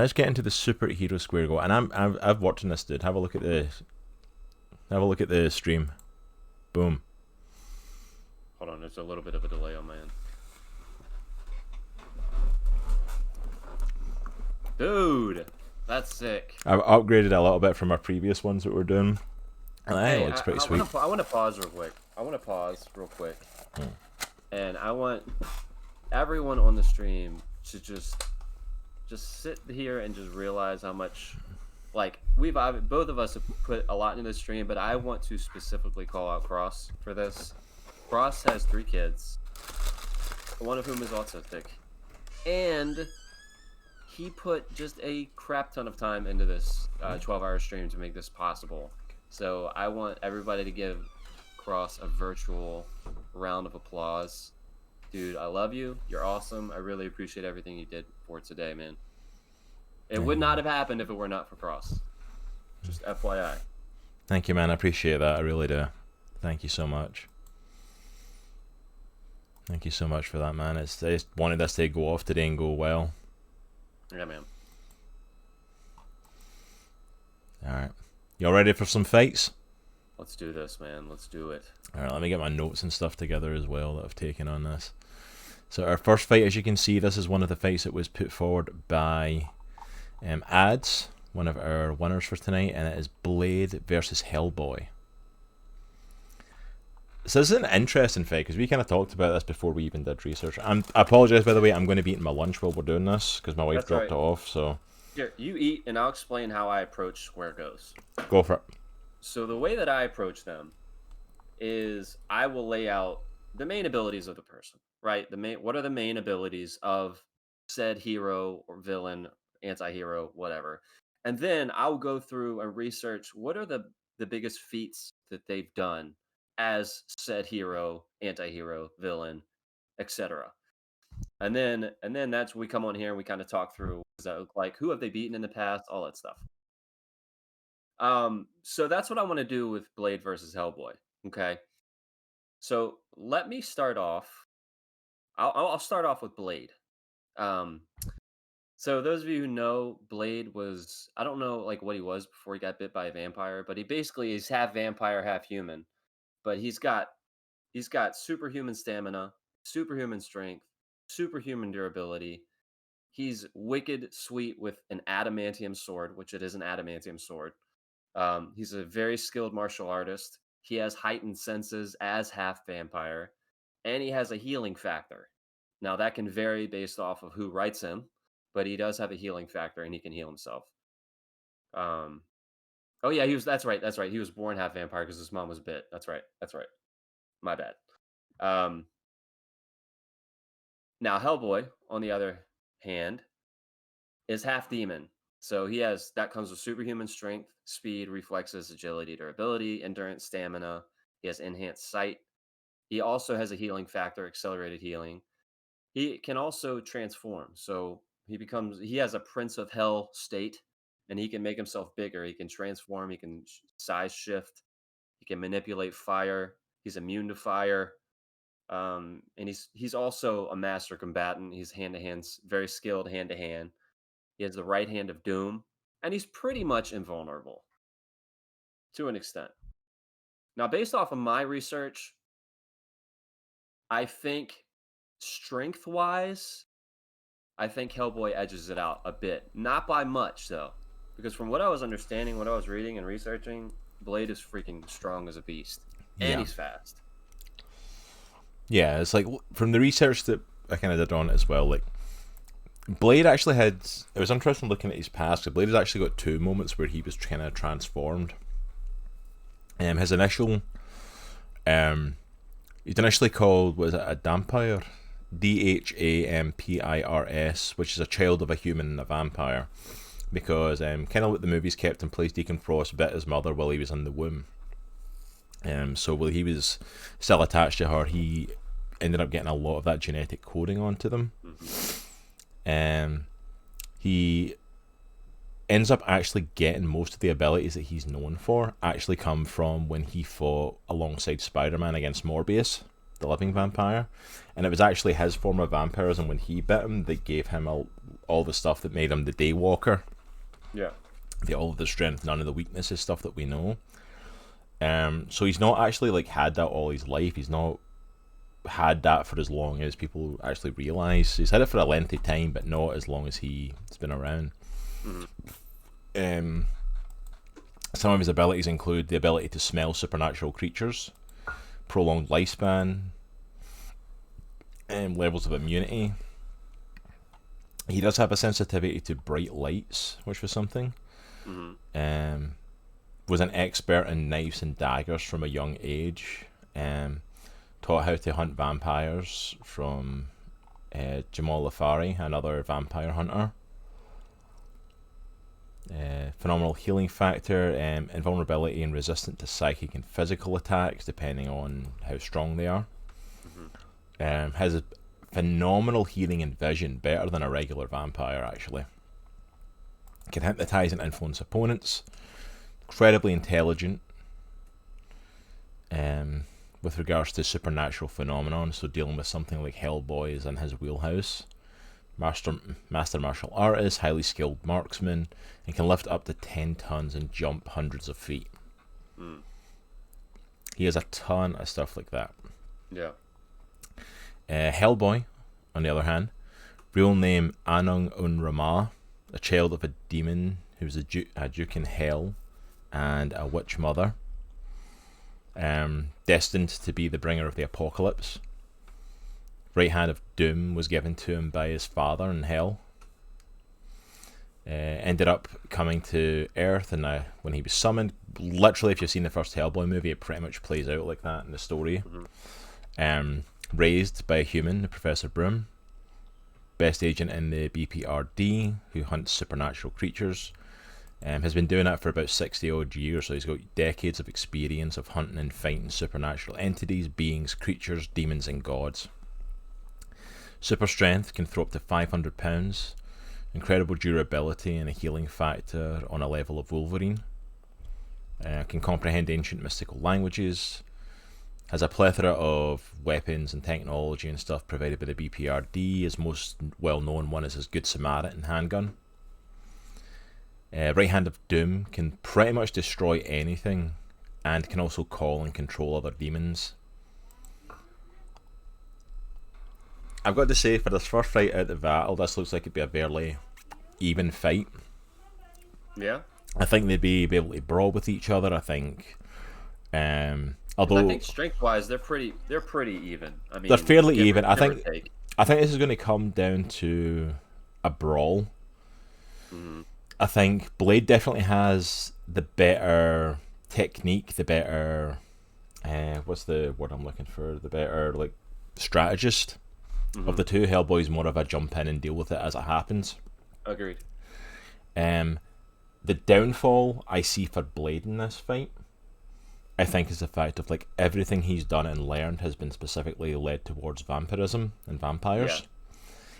let's get into the superhero square goal. And I've worked on this, dude. Have a look at the stream. Boom. Hold on, there's a little bit of a delay on my end. Dude, that's sick. I've upgraded a little bit from our previous ones that we're doing. And it looks pretty sweet. I want to pause real quick. And I want everyone on the stream to just sit here and just realize how much, like, both of us have put a lot into the stream, but I want to specifically call out Cross for this. Cross has 3 kids, one of whom is autistic, and he put just a crap ton of time into this 12-hour stream to make this possible. So I want everybody to give Cross a virtual round of applause. Dude, I love you. You're awesome. I really appreciate everything you did for today, man. It would not have happened if it were not for Cross. Just FYI. Thank you, man. I appreciate that. I really do. Thank you so much. Thank you so much for that, man. I just wanted this to go off today and go well. Yeah, man. Alright. Y'all ready for some fights? Let's do this, man. Let's do it. Alright, let me get my notes and stuff together as well that I've taken on this. So our first fight, as you can see, this is one of the fights that was put forward by Ads, one of our winners for tonight, and it is Blade versus Hellboy. So this is an interesting fight, because we kind of talked about this before we even did research. I apologise, by the way, I'm going to be eating my lunch while we're doing this, because my wife dropped it off, so... Here, you eat, and I'll explain how I approach square goes. Go for it. So the way that I approach them is I will lay out the main abilities of the person, right? What are the main abilities of said hero or villain, anti-hero, whatever. And then I'll go through and research what are the biggest feats that they've done as said hero, anti-hero, villain, etc. And then that's when we come on here and we kind of talk through what does that look like, who have they beaten in the past, all that stuff. So that's what I want to do with Blade versus Hellboy. Okay. So let me start off. I'll start off with Blade. So those of you who know, Blade was, I don't know like what he was before he got bit by a vampire, but he basically is half vampire, half human. But he's got superhuman stamina, superhuman strength, superhuman durability. He's wicked sweet with an adamantium sword, which it is an adamantium sword. He's a very skilled martial artist. He has heightened senses as half vampire, and he has a healing factor. Now that can vary based off of who writes him, but he does have a healing factor and he can heal himself. Oh yeah, that's right. He was born half vampire because his mom was bit. That's right. My bad. Now Hellboy, on the other hand, is half demon. So that comes with superhuman strength, speed, reflexes, agility, durability, endurance, stamina. He has enhanced sight. He also has a healing factor, accelerated healing. He can also transform. So he has a Prince of Hell state, and he can make himself bigger. He can transform. He can size shift. He can manipulate fire. He's immune to fire. And he's also a master combatant. He's hand-to-hand, very skilled hand-to-hand. He has the right hand of doom, and he's pretty much invulnerable to an extent. Now, based off of my research, I think strength-wise, I think Hellboy edges it out a bit. Not by much, though, because from what I was understanding, what I was reading and researching, Blade is freaking strong as a beast, and he's fast. Yeah, it's like, from the research that I kind of did on it as well, like, Blade actually it was interesting looking at his past. Blade has actually got 2 moments where he was kind of transformed. His initial, he's initially called, was it a Dampire? Dhampirs, which is a child of a human and a vampire. Because, kind of like the movies kept in place, Deacon Frost bit his mother while he was in the womb. So while he was still attached to her, he ended up getting a lot of that genetic coding onto them. He ends up actually getting most of the abilities that he's known for actually come from when he fought alongside Spider-Man against Morbius, the living vampire. And it was actually his form of vampirism when he bit him that gave him all the stuff that made him the Daywalker. Yeah. All of the strength, none of the weaknesses, stuff that we know. So he's not actually like had that all his life. He's not had that for as long as people actually realise. He's had it for a lengthy time, but not as long as he's been around. Mm-hmm. Some of his abilities include the ability to smell supernatural creatures, prolonged lifespan, levels of immunity. He does have a sensitivity to bright lights, which was something. Mm-hmm. Was an expert in knives and daggers from a young age. Taught how to hunt vampires from Jamal Lafari, another vampire hunter. Phenomenal healing factor, invulnerability and resistant to psychic and physical attacks depending on how strong they are. Mm-hmm. Has a phenomenal healing and vision, better than a regular vampire actually. Can hypnotize and influence opponents. Incredibly intelligent with regards to supernatural phenomenon, so dealing with something like Hellboy is in his wheelhouse. Master martial artist, highly skilled marksman, and can lift up to 10 tons and jump hundreds of feet. He has a ton of stuff like that. Yeah. Hellboy, on the other hand, real name Anung Un-Rama, a child of a demon who was a duke in hell and a witch mother, destined to be the bringer of the apocalypse. Right hand of doom was given to him by his father in hell. Ended up coming to Earth, and when he was summoned, literally, if you've seen the first Hellboy movie, it pretty much plays out like that in the story. Mm-hmm. Raised by a human, Professor Broom, best agent in the BPRD, who hunts supernatural creatures. Has been doing that for about 60 odd years, so he's got decades of experience of hunting and fighting supernatural entities, beings, creatures, demons, and gods. Super strength, can throw up to 500 pounds. Incredible durability and a healing factor on a level of Wolverine. Can comprehend ancient mystical languages. Has a plethora of weapons and technology and stuff provided by the BPRD. His most well-known one is his Good Samaritan handgun. Right Hand of Doom can pretty much destroy anything, and can also call and control other demons. I've got to say, for this first fight out of battle, this looks like it'd be a fairly even fight. Yeah. I think they'd be able to brawl with each other. I think, although I think strength-wise, they're pretty even. I mean, they're fairly even. Give or take. I think this is going to come down to a brawl. Mm-hmm. I think Blade definitely has the better technique, the better what's the word I'm looking for? The better like strategist of the two. Hellboy's more of a jump in and deal with it as it happens. Agreed. The downfall I see for Blade in this fight, I think, is the fact of like everything he's done and learned has been specifically led towards vampirism and vampires. Yeah.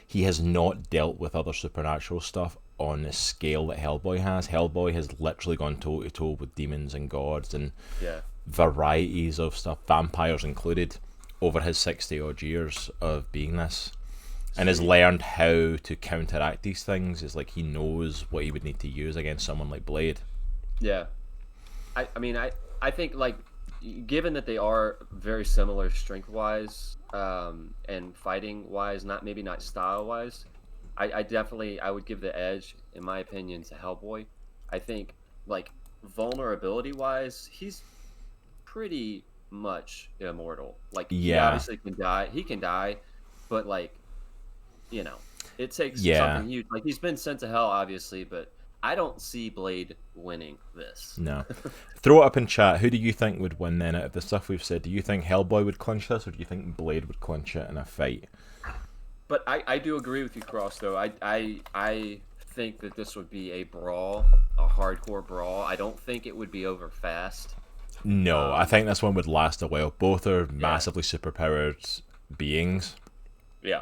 He has not dealt with other supernatural stuff on the scale that Hellboy has. Hellboy has literally gone toe to toe with demons and gods and varieties of stuff, vampires included, over his 60 odd years of being this. And has learned how to counteract these things. Is like he knows what he would need to use against someone like Blade. Yeah. I mean, I think, like, given that they are very similar strength-wise and fighting-wise, maybe not style-wise, I definitely, I would give the edge, in my opinion, to Hellboy. I think, like, vulnerability-wise, he's pretty much immortal. Like, he obviously can die. He can die, but, like, you know, it takes something huge. Like, he's been sent to hell, obviously, but I don't see Blade winning this. No. Throw it up in chat. Who do you think would win then out of the stuff we've said? Do you think Hellboy would clinch this, or do you think Blade would clinch it in a fight? But I do agree with you, Cross, though. I think that this would be a brawl, a hardcore brawl. I don't think it would be over fast. No, I think this one would last a while. Both are massively superpowered beings. Yeah.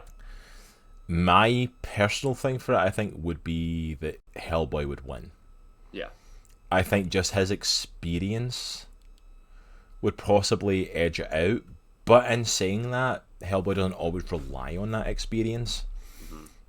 My personal thing for it, I think, would be that Hellboy would win. Yeah. I think just his experience would possibly edge it out. But in saying that, Hellboy doesn't always rely on that experience.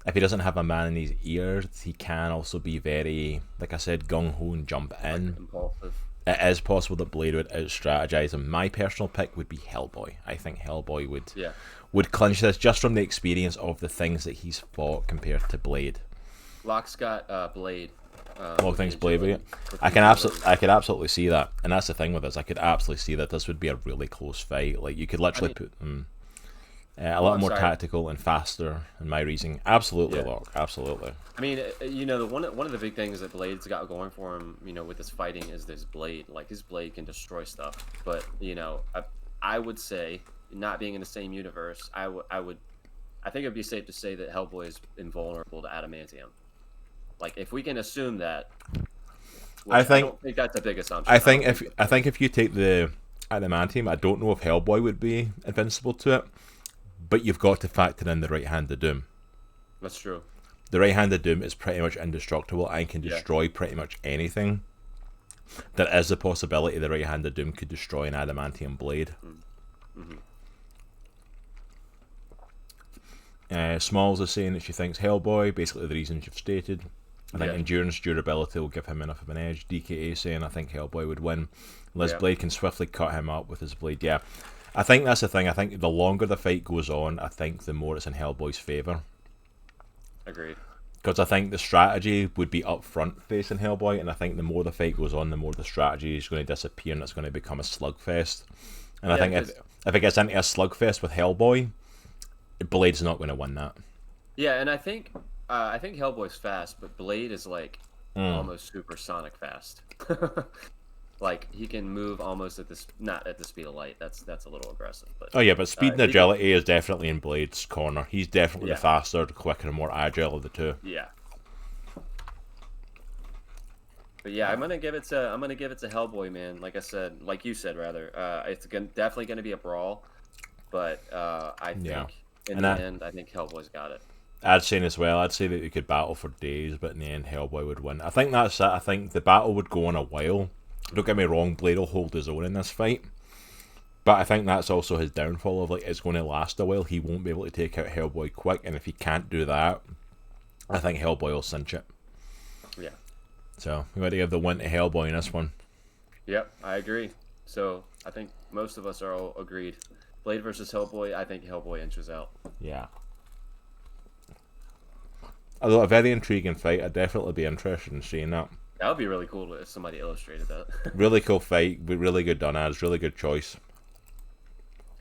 if he doesn't have a man in his ears, he can also be very, like I said, gung ho and jump Like in. impulsive. It is possible that Blade would out strategize, and my personal pick would be Hellboy. I think Hellboy Yeah. would clinch this just from the experience of the things that he's fought compared to Blade. Locke's got Blade. More With the things Blade with agility, it. with the agility. I could absolutely see that, and that's the thing with this. I could absolutely see that this would be a really close fight. Like you could I literally mean, put a lot I'm more sorry. tactical and faster. In my reasoning, absolutely, Yeah. Locke, absolutely. I mean, the one of the big things that Blade's got going for him, with his fighting is this blade. Like his blade can destroy stuff. But I would say, not being in the same universe, I think it'd be safe to say that Hellboy is invulnerable to adamantium. Like if we can assume that, I which I think don't think that's a big assumption. I I don't think think if you take the adamantium, I don't know if Hellboy would be invincible to it, but you've got to factor in the right hand of doom. that's true. The right hand of doom is pretty much indestructible and can Yeah. destroy pretty much anything. There is a possibility the right hand of doom could destroy an adamantium blade. Mm-hmm. Smalls is saying that she thinks Hellboy, basically the reasons you've stated. I think Yeah. endurance, durability will give him enough of an edge. DKA saying I think Hellboy would win. Liz Yeah. Blade can swiftly cut him up with his blade. Yeah, I think that's the thing. I think the longer the fight goes on, I think the more it's in Hellboy's favour. Agreed. Because I think the strategy would be up front facing Hellboy, and I think the more the fight goes on, the more the strategy is going to disappear and it's going to become a slugfest. And I Yeah, think 'cause if it gets into a slugfest with Hellboy, Blade's not going to win that. yeah, and I think Hellboy's fast, but Blade is like Mm. almost supersonic fast. Like he can move almost at this not at the speed of light. That's a little aggressive, but Oh yeah, but speed and he can, agility is definitely in Blade's corner. He's definitely the yeah, faster, the quicker, and more agile of the two. yeah. But yeah, I'm gonna give it to Hellboy, man. Like I said, like you said rather, definitely gonna be a brawl, but I Yeah, think in and the end, I think Hellboy's got it. I'd say as well. I'd say that you could battle for days, but in the end, Hellboy would win. I think that's it. I think the battle would go on a while. Don't get me wrong, Blade will hold his own in this fight, but I think that's also his downfall of like it's going to last a while. He won't be able to take out Hellboy quick, and if he can't do that, I think Hellboy will cinch it. Yeah. So we got to give the win to Hellboy in this one. Yep, I agree. So I think most of us are all agreed. Blade versus Hellboy. I think Hellboy inches out. Yeah. Although a very intriguing fight, I'd definitely be interested in seeing that. That would be really cool if somebody illustrated that. Really cool fight, really good done ads, really good choice.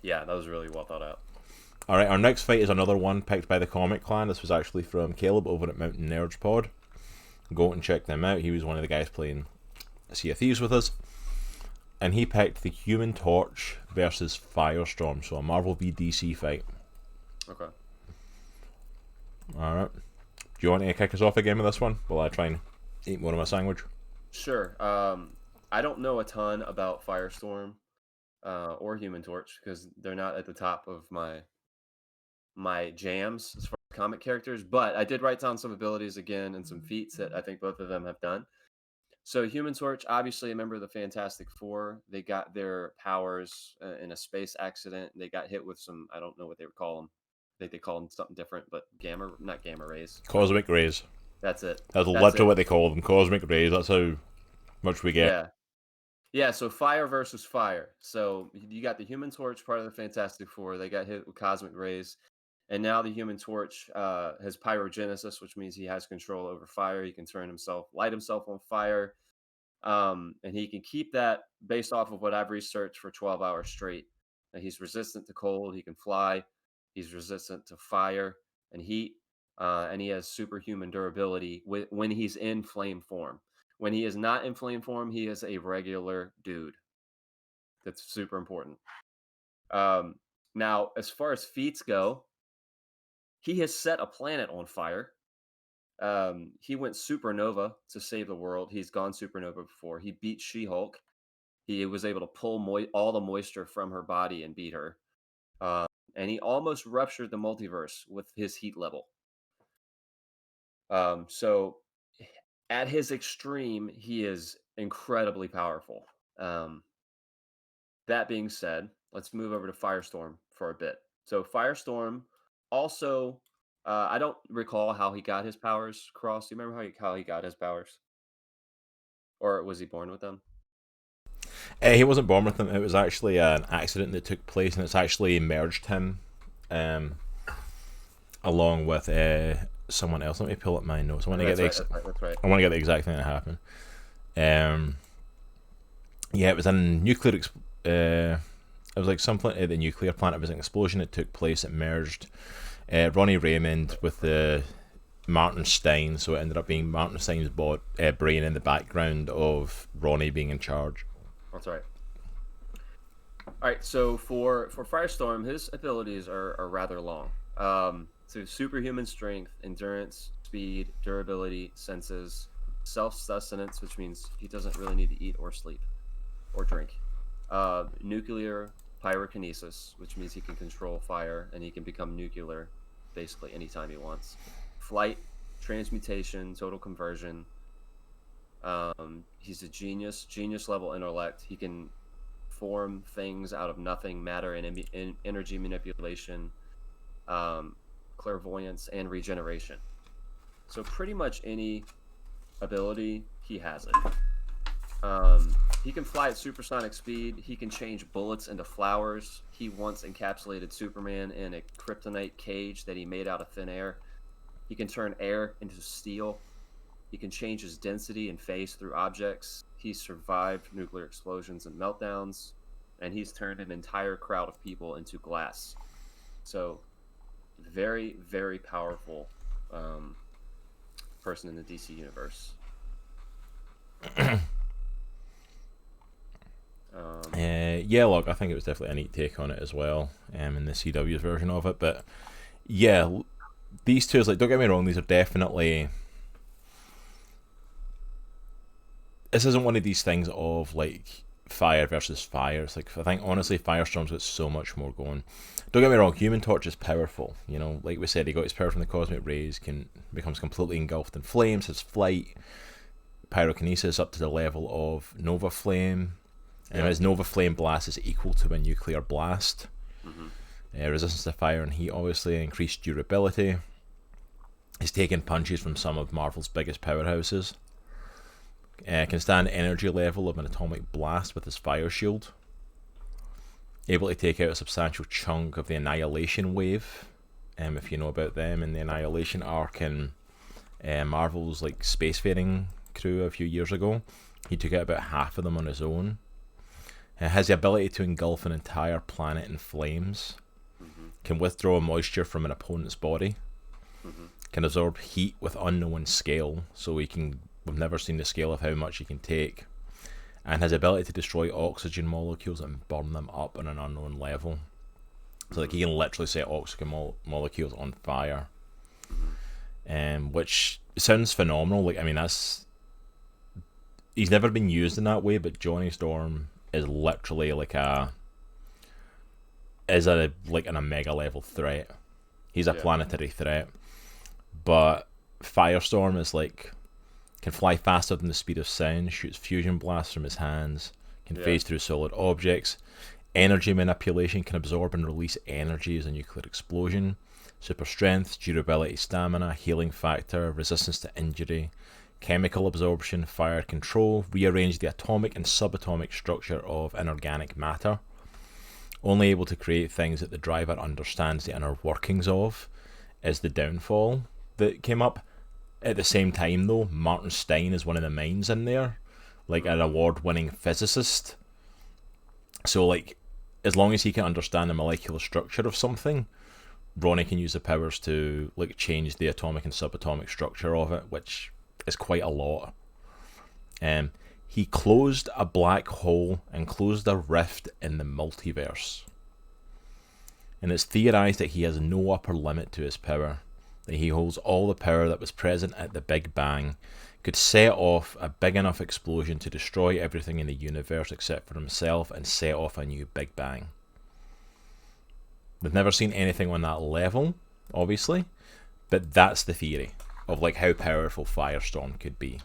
Yeah, that was really well thought out. Alright, our next fight is another one picked by the Comic Clan. This was actually from Caleb over at Mountain Nerds Pod. Go and check them out. He was one of the guys playing Sea of Thieves with us. And he picked the Human Torch versus Firestorm, so a Marvel v DC fight. Okay. Alright. Do you want to kick us off again with this one while I try and eat more of my sandwich? Sure. I don't know a ton about Firestorm or Human Torch because they're not at the top of my jams as far as comic characters, but I did write down some abilities again and some feats that I think both of them have done. So Human Torch, obviously a member of the Fantastic Four, they got their powers in a space accident. They got hit with some, I don't know what they would call them. I think they call them something different, but not gamma rays. Cosmic Rays. That's it. That's That's literally it. what they call them, Cosmic Rays. That's how much we get. Yeah. Yeah, so fire versus fire. So you got the Human Torch, part of the Fantastic Four. They got hit with cosmic rays, and now the Human Torch has pyrogenesis, which means he has control over fire. He can light himself on fire, and he can keep that based off of what I've researched for 12 hours straight. And he's resistant to cold. He can fly. He's resistant to fire and heat, and he has superhuman durability when he's in flame form. When he is not in flame form, he is a regular dude. That's super important. Um, Now, as far as feats go, he has set a planet on fire. He went supernova to save the world. He's gone supernova before. He beat She-Hulk. He was able to pull all the moisture from her body and beat her. Um, and he almost ruptured the multiverse with his heat level. So at his extreme, he is incredibly powerful. Um, that being said, let's move over to Firestorm for a bit. So Firestorm also I don't recall how he got his powers. Cross. Do you remember how he got his powers, or was he born with them? He wasn't born with them. It was actually an accident that took place, and it's actually merged him um, along with someone else. Let me pull up my notes. I want to get That's right. That's right. I want to get the exact thing that happened. Yeah, it was a nuclear. It was like something at the nuclear plant. It was an explosion that took place. It merged Ronnie Raymond with the Martin Stein, so it ended up being Martin Stein's brain in the background of Ronnie being in charge. That's right. All right. So for Firestorm, his abilities are rather long. So superhuman strength, endurance, speed, durability, senses, self-sustenance, which means he doesn't really need to eat or sleep or drink. Nuclear pyrokinesis, which means he can control fire and he can become nuclear basically anytime he wants. Flight, transmutation, total conversion. He's a genius level intellect. He can form things out of nothing, matter and energy manipulation, clairvoyance, and regeneration. So pretty much any ability, he has it. He can fly at supersonic speed. He can change bullets into flowers. He once encapsulated Superman in a kryptonite cage that he made out of thin air. He can turn air into steel. He can change his density and phase through objects. He's survived nuclear explosions and meltdowns, and he's turned an entire crowd of people into glass. So, very, very powerful person in the DC universe. Yeah, look, I think it was definitely a neat take on it as well, in the CW's version of it. But yeah, these two, like, don't get me wrong, these are definitely. This isn't one of these things of like fire versus fire. It's like, I think honestly, Firestorm's got so much more going. Don't get me wrong, Human Torch is powerful. You know, like we said, he got his power from the cosmic rays, becomes completely engulfed in flames. His flight, pyrokinesis up to the level of Nova Flame. And his Nova Flame blast is equal to a nuclear blast. Mm-hmm. Resistance to fire and heat, obviously, increased durability. He's taken punches from some of Marvel's biggest powerhouses. Can stand energy level of an atomic blast with his fire shield. Able to take out a substantial chunk of the Annihilation Wave, if you know about them, in the Annihilation arc in Marvel's like spacefaring crew a few years ago. He took out about half of them on his own. Has the ability to engulf an entire planet in flames. Mm-hmm. Can withdraw moisture from an opponent's body. Mm-hmm. Can absorb heat with unknown scale, so we've never seen the scale of how much he can take. And has the ability to destroy oxygen molecules and burn them up on an unknown level. So like he can literally set oxygen molecules on fire. Which sounds phenomenal. Like, I mean, he's never been used in that way, but Johnny Storm is literally like a mega level threat. He's a planetary threat. But Firestorm is like, can fly faster than the speed of sound, shoots fusion blasts from his hands, can phase through solid objects, energy manipulation, can absorb and release energy as a nuclear explosion, super strength, durability, stamina, healing factor, resistance to injury, chemical absorption, fire control, rearrange the atomic and subatomic structure of inorganic matter. Only able to create things that the driver understands the inner workings of is the downfall that came up. At the same time, though, Martin Stein is one of the minds in there, like an award-winning physicist. So, like, as long as he can understand the molecular structure of something, Ronnie can use the powers to like change the atomic and subatomic structure of it, which is quite a lot. He closed a black hole and closed a rift in the multiverse. And it's theorized that he has no upper limit to his power, that he holds all the power that was present at the Big Bang, could set off a big enough explosion to destroy everything in the universe except for himself and set off a new Big Bang. We've never seen anything on that level, obviously, but that's the theory of like how powerful Firestorm could be.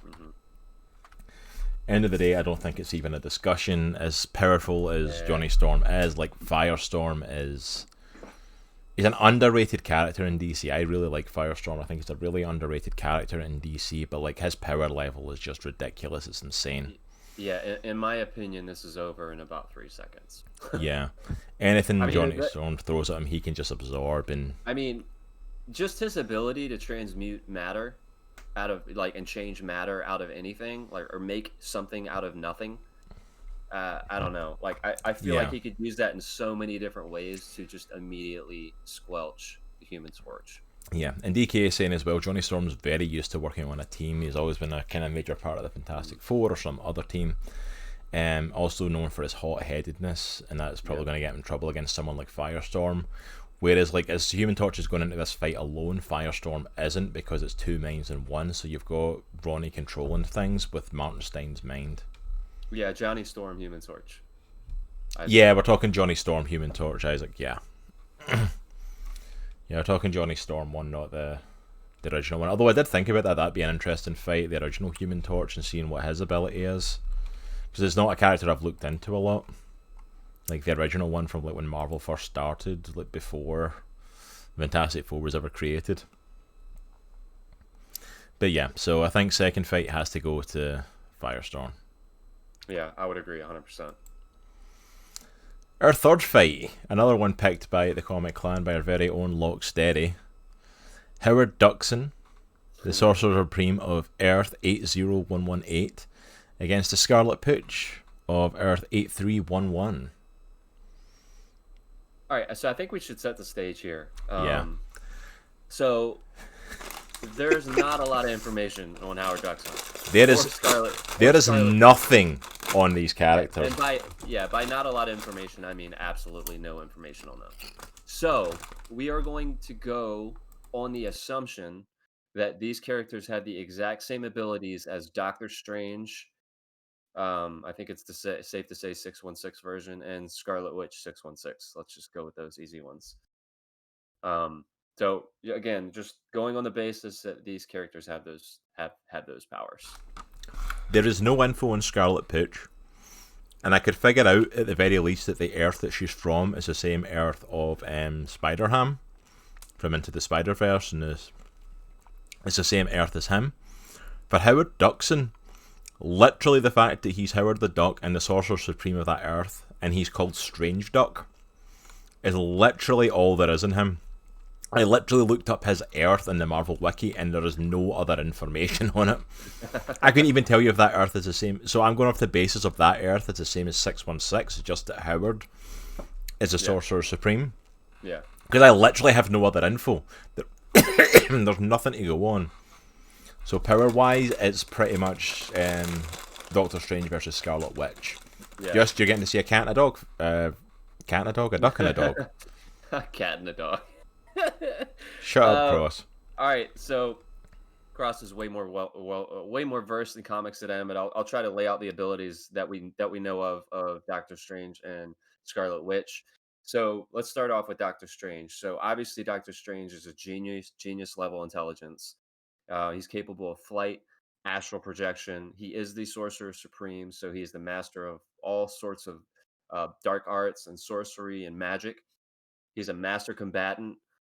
End of the day, I don't think it's even a discussion. As powerful as Johnny Storm is, like Firestorm is, He's an underrated character in DC. I really like Firestorm. I think he's a really underrated character in DC, but like his power level is just ridiculous. It's insane. Yeah, in my opinion, this is over in about 3 seconds. Yeah. Anything I mean, Johnny Storm throws at him, he can just absorb and I mean, just his ability to transmute matter out of like and change matter out of anything, like or make something out of nothing. I don't know. Like I feel like yeah. he could use that in so many different ways to just immediately squelch the Human Torch. Yeah, and DK is saying as well, Johnny Storm's very used to working on a team. He's always been a kind of major part of the Fantastic Four or some other team. Also known for his hot-headedness, and that's probably going to get him in trouble against someone like Firestorm. Whereas, like, as Human Torch is going into this fight alone, Firestorm isn't, because it's two minds in one. So you've got Ronnie controlling things with Martin Stein's mind. Yeah, Johnny Storm, Human Torch. Yeah, we're talking Johnny Storm, Human Torch, Isaac. Yeah. Yeah, we're talking Johnny Storm one, not the original one. Although I did think about that, that'd be an interesting fight, the original Human Torch, and seeing what his ability is. Because it's not a character I've looked into a lot. Like the original one from like when Marvel first started, like before Fantastic Four was ever created. But yeah, so I think second fight has to go to Firestorm. Yeah, I would agree 100%. Our third fight, another one picked by the Comic Clan by our very own Locksteady. Howard Duckson, the Sorcerer Supreme of Earth 80118, against the Scarlet Pooch of Earth 8311. All right, so I think we should set the stage here. Yeah. So there's not a lot of information on Howard Duckson. There is nothing on these characters. And by not a lot of information, I mean absolutely no information on them. So we are going to go on the assumption that these characters have the exact same abilities as Doctor Strange. I think it's safe to say 616 version and Scarlet Witch 616. Let's just go with those easy ones. So again, just going on the basis that these characters have those powers. There is no info on Scarlet Pooch, and I could figure out at the very least that the Earth that she's from is the same Earth of Spider-Ham from Into the Spider-Verse, and it's the same Earth as him. For Howard Duckson, literally the fact that he's Howard the Duck and the Sorcerer Supreme of that Earth, and he's called Strange Duck, is literally all there is in him. I literally looked up his Earth in the Marvel Wiki, and there is no other information on it. I couldn't even tell you if that Earth is the same. So I'm going off the basis of that Earth. It's the same as 616, just that Howard is the Sorcerer Supreme. Yeah. Because I literally have no other info. There's nothing to go on. So power-wise, it's pretty much Doctor Strange versus Scarlet Witch. Yeah. Just you're getting to see a cat and a dog. A duck and a dog. A cat and a dog. Shut up, Cross. All right, so Cross is way more way more versed in comics than I am, but I'll try to lay out the abilities that we know of Doctor Strange and Scarlet Witch. So let's start off with Doctor Strange. So obviously, Doctor Strange is a genius level intelligence. He's capable of flight, astral projection. He is the Sorcerer Supreme, so he is the master of all sorts of dark arts and sorcery and magic. He's a master combatant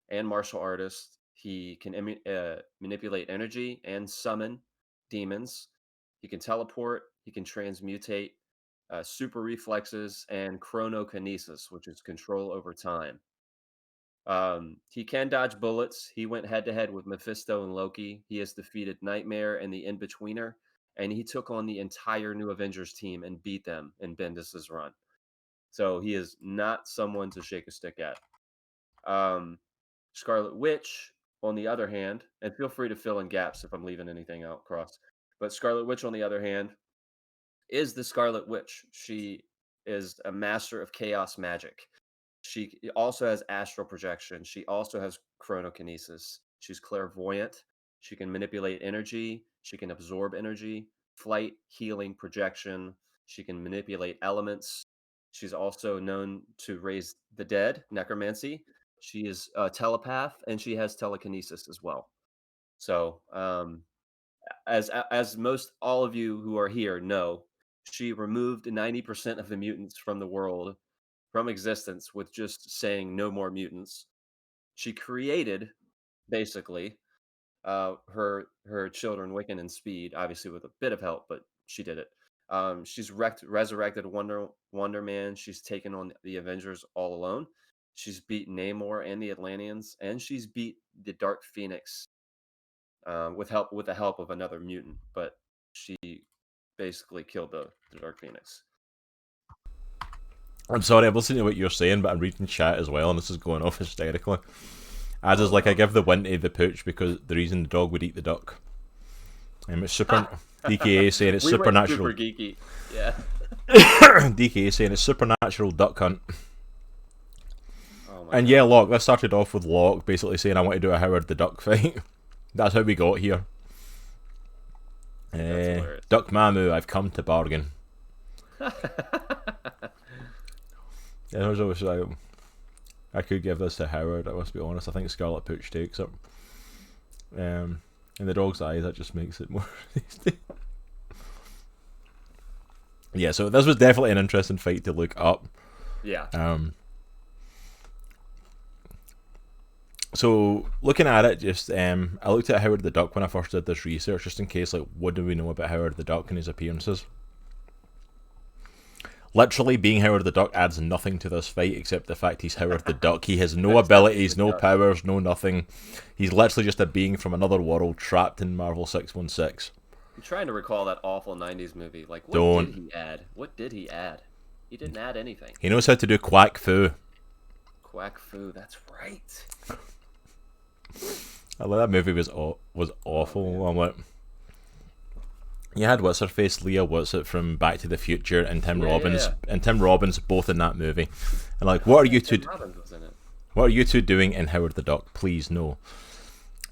and martial artist. He can manipulate energy and summon demons. He can teleport. He can transmutate, super reflexes, and chronokinesis, which is control over time. He can dodge bullets. He went head to head with Mephisto and Loki. He has defeated Nightmare and the In-Betweener, and he took on the entire New Avengers team and beat them in Bendis's run. So he is not someone to shake a stick at. Scarlet Witch, on the other hand, and feel free to fill in gaps if I'm leaving anything out, Cross. But Scarlet Witch, on the other hand, is the Scarlet Witch. She is a master of chaos magic. She also has astral projection. She also has chronokinesis. She's clairvoyant. She can manipulate energy. She can absorb energy, flight, healing, projection. She can manipulate elements. She's also known to raise the dead, necromancy. She is a telepath, and she has telekinesis as well. So, as most all of you who are here know, she removed 90% of the mutants from the world, from existence, with just saying no more mutants. She created basically her children Wiccan and Speed, obviously with a bit of help, but she did it. She's resurrected Wonder Man. She's taken on the Avengers all alone. She's beat Namor and the Atlanteans, and she's beat the Dark Phoenix with the help of another mutant. But she basically killed the Dark Phoenix. I'm sorry, I'm listening to what you're saying, but I'm reading chat as well, and this is going off hysterically. As is like, I give the win to the Pooch because the reason the dog would eat the duck. It's super. DKA saying it's We went supernatural. super geeky. Yeah. DKA saying it's supernatural duck hunt. Oh my And God. yeah, Locke, this started off with Locke basically saying, I want to do a Howard the Duck fight. That's how we got here. hilarious. Duck Mamu, I've come to bargain. Yeah, there's always like, I could give this to Howard, I must be honest. I think Scarlet Pooch takes it. In the dog's eyes, that just makes it more tasty. Yeah, so this was definitely an interesting fight to look up. Yeah. So looking at it, just I looked at Howard the Duck when I first did this research, just in case, like, what do we know about Howard the Duck and his appearances? Literally, being Howard the Duck adds nothing to this fight except the fact he's Howard the Duck. He has no abilities, no powers, no nothing. He's literally just a being from another world trapped in Marvel 616. I'm trying to recall that awful 90s movie. Like, what did he add? What did he add? He didn't add anything. He knows how to do quack fu. Quack fu, that's right. I like that movie was awful. I'm like, you had what's her face, Leah What's-It from Back to the Future, and Tim Robbins, and Tim Robbins both in that movie. And like, what are you two? What are you two doing in Howard the Duck? Please no.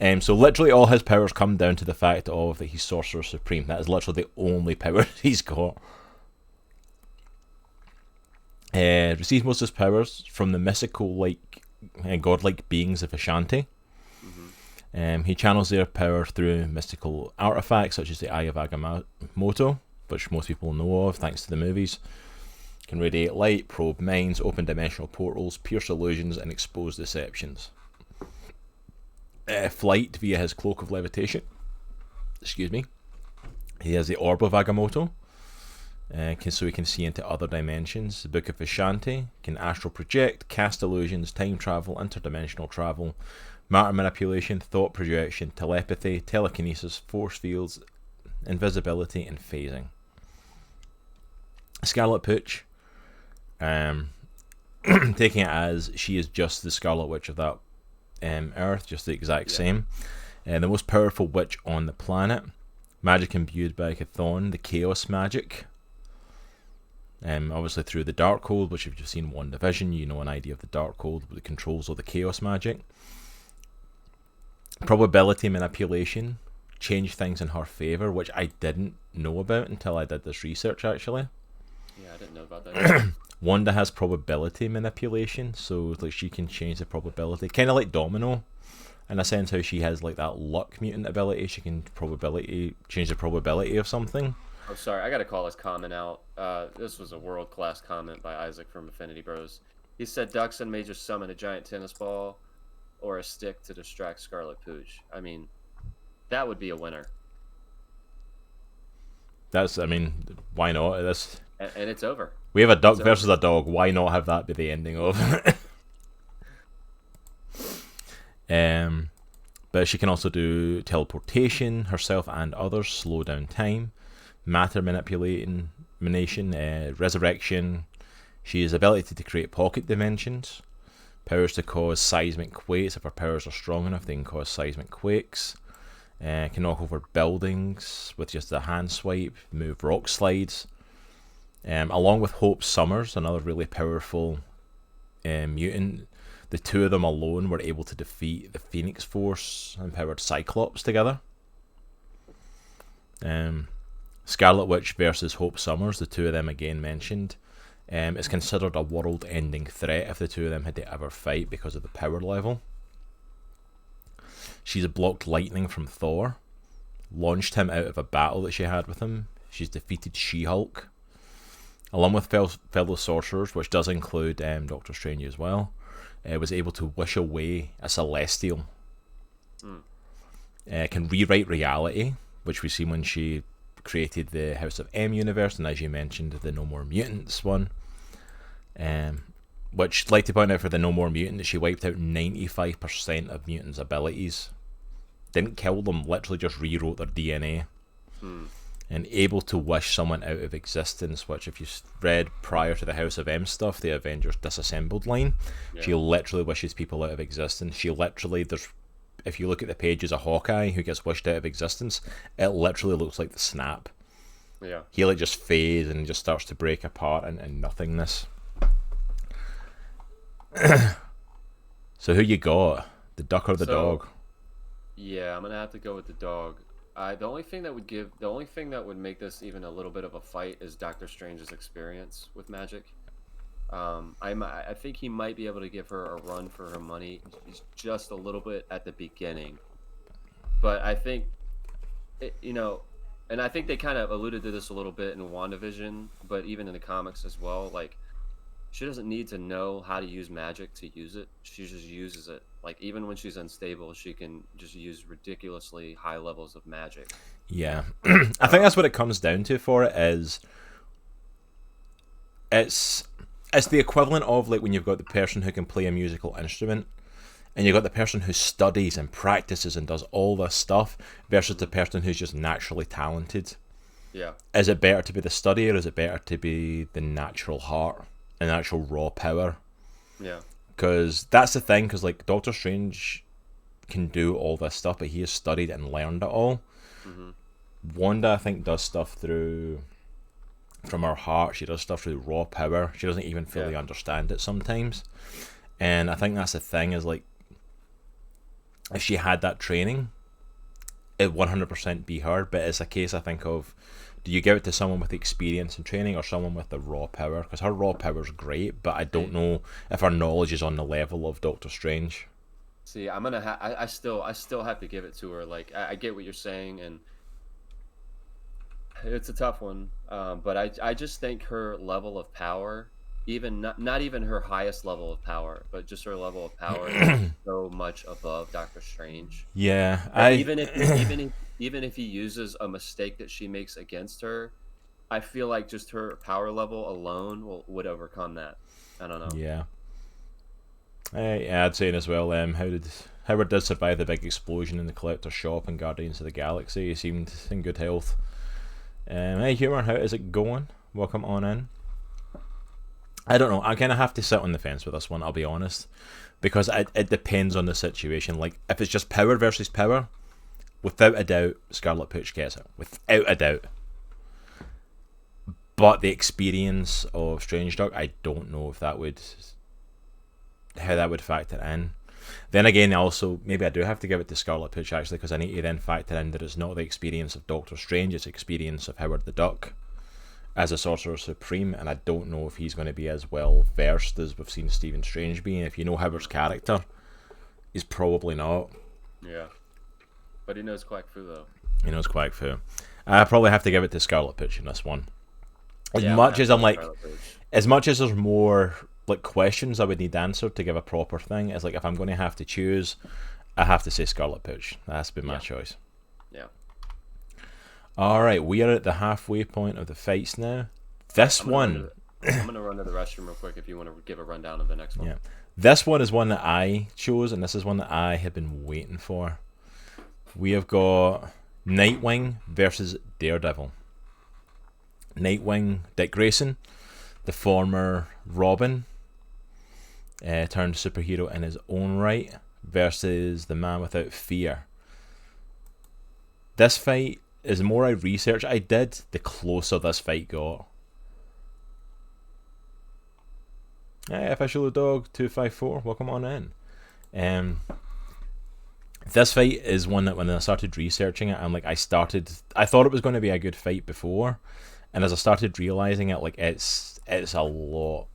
So literally all his powers come down to the fact of that he's Sorcerer Supreme. That is literally the only power he's got. Receives most of his powers from the mystical, like, godlike beings of Ashanti. He channels their power through mystical artifacts such as the Eye of Agamotto, which most people know of thanks to the movies. Can radiate light, probe minds, open dimensional portals, pierce illusions, and expose deceptions. Flight via his cloak of levitation. Excuse me. He has the Orb of Agamotto, so he can see into other dimensions. The Book of Ashanti can astral project, cast illusions, time travel, interdimensional travel, matter manipulation, thought projection, telepathy, telekinesis, force fields, invisibility, and phasing. Scarlet Pooch, taking it as she is just the Scarlet Witch of that Earth, just the exact same. The most powerful witch on the planet. Magic imbued by Chthon, the Chaos magic. Obviously through the Darkhold, which if you've seen WandaVision, you know an idea of the Darkhold, with the controls of the Chaos magic. Probability manipulation, change things in her favour, which I didn't know about until I did this research, actually. Yeah, I didn't know about that. Wanda has probability manipulation, so like she can change the probability, kind of like Domino, in a sense how she has like that luck mutant ability. She can change the probability of something. Oh, sorry, I gotta call this comment out. This was a world-class comment by Isaac from Affinity Bros. He said Duckson may just summon a giant tennis ball or a stick to distract Scarlet Pooch. I mean, that would be a winner. I mean, why not? And it's over. We have a duck versus a dog. Why not have that be the ending of it? But she can also do teleportation, herself and others, slow down time, matter manipulation, resurrection. She has ability to create pocket dimensions, powers to cause seismic quakes. If her powers are strong enough, they can cause seismic quakes. Can knock over buildings with just a hand swipe, move rock slides. Along with Hope Summers, another really powerful mutant. The two of them alone were able to defeat the Phoenix Force empowered Cyclops together. Scarlet Witch versus Hope Summers, the two of them again mentioned. It's considered a world-ending threat if the two of them had to ever fight because of the power level. She's blocked lightning from Thor, launched him out of a battle that she had with him. She's defeated She-Hulk, along with fellow sorcerers, which does include Doctor Strange as well. was able to wish away a celestial. Mm. Can rewrite reality, which we see when she created the House of M universe, and as you mentioned, the No More Mutants one. Which, I'd like to point out for the No More Mutants, she wiped out 95% of mutants' abilities. Didn't kill them, literally just rewrote their DNA. Mm. And able to wish someone out of existence, which if you read prior to the House of M stuff, the Avengers Disassembled line, she literally wishes people out of existence. She literally, if you look at the pages of Hawkeye who gets wished out of existence, it literally looks like the Snap. Yeah. He like just fades and just starts to break apart into nothingness. So who you got? The duck or the dog? Yeah, I'm gonna have to go with the dog. The only thing that would make this even a little bit of a fight is Doctor Strange's experience with magic. I think he might be able to give her a run for her money just a little bit at the beginning, but I think, and I think they kind of alluded to this a little bit in WandaVision, but even in the comics as well, like, she doesn't need to know how to use magic to use it. She just uses it. Like, even when she's unstable, she can just use ridiculously high levels of magic. Yeah. I think that's what it comes down to for it is it's the equivalent of like when you've got the person who can play a musical instrument and you've got the person who studies and practices and does all this stuff versus the person who's just naturally talented. Yeah. Is it better to be the study or is it better to be the natural heart and actual raw power? Yeah. Because that's the thing, because like Doctor Strange can do all this stuff, but he has studied and learned it all. Mm-hmm. Wanda, I think, does stuff from her heart. She does stuff through raw power. She doesn't even fully understand it sometimes. And I think that's the thing, is like, if she had that training, it 100% be her. But it's a case, I think, of, do you give it to someone with experience and training or someone with the raw power? Because her raw power is great, but I don't know if her knowledge is on the level of Doctor Strange. See, I'm gonna I still have to give it to her. Like, I get what you're saying, and it's a tough one. But I just think her level of power, even not even her highest level of power, but just her level of power is so much above Doctor Strange. Yeah, even if he uses a mistake that she makes against her, I feel like just her power level alone would overcome that. I don't know. Yeah. I'd say as well. Howard did survive the big explosion in the collector's shop in Guardians of the Galaxy. He seemed in good health. Hey, Humor, how is it going? Welcome on in. I don't know. I kind of have to sit on the fence with this one, I'll be honest, because it depends on the situation. Like, if it's just power versus power, without a doubt, Scarlet Pooch gets it. Without a doubt. But the experience of Strange Duck, I don't know if how that would factor in. Then again, also, maybe I do have to give it to Scarlet Pooch, actually, because I need to then factor in that it's not the experience of Doctor Strange, it's the experience of Howard the Duck as a Sorcerer Supreme, and I don't know if he's going to be as well versed as we've seen Stephen Strange being. If you know Howard's character, he's probably not. Yeah. But he knows Quack Fu, though. He knows Quack Fu. I probably have to give it to Scarlet Pooch in this one. As much as there's more like questions I would need answered to give a proper thing, it's like, if I'm going to have to choose, I have to say Scarlet Pooch. That has to be my choice. Yeah. Alright, we are at the halfway point of the fights now. I'm going to run to the restroom real quick if you want to give a rundown of the next one. Yeah. This one is one that I chose, and this is one that I have been waiting for. We have got Nightwing versus Daredevil. Nightwing, Dick Grayson, the former Robin, turned superhero in his own right, versus the Man Without Fear. This fight, the more research I did, the closer this fight got. Hey, Official Dog 254, welcome on in. This fight is one that when I started researching it, I thought it was going to be a good fight before, and as I started realizing it, like, it's a lot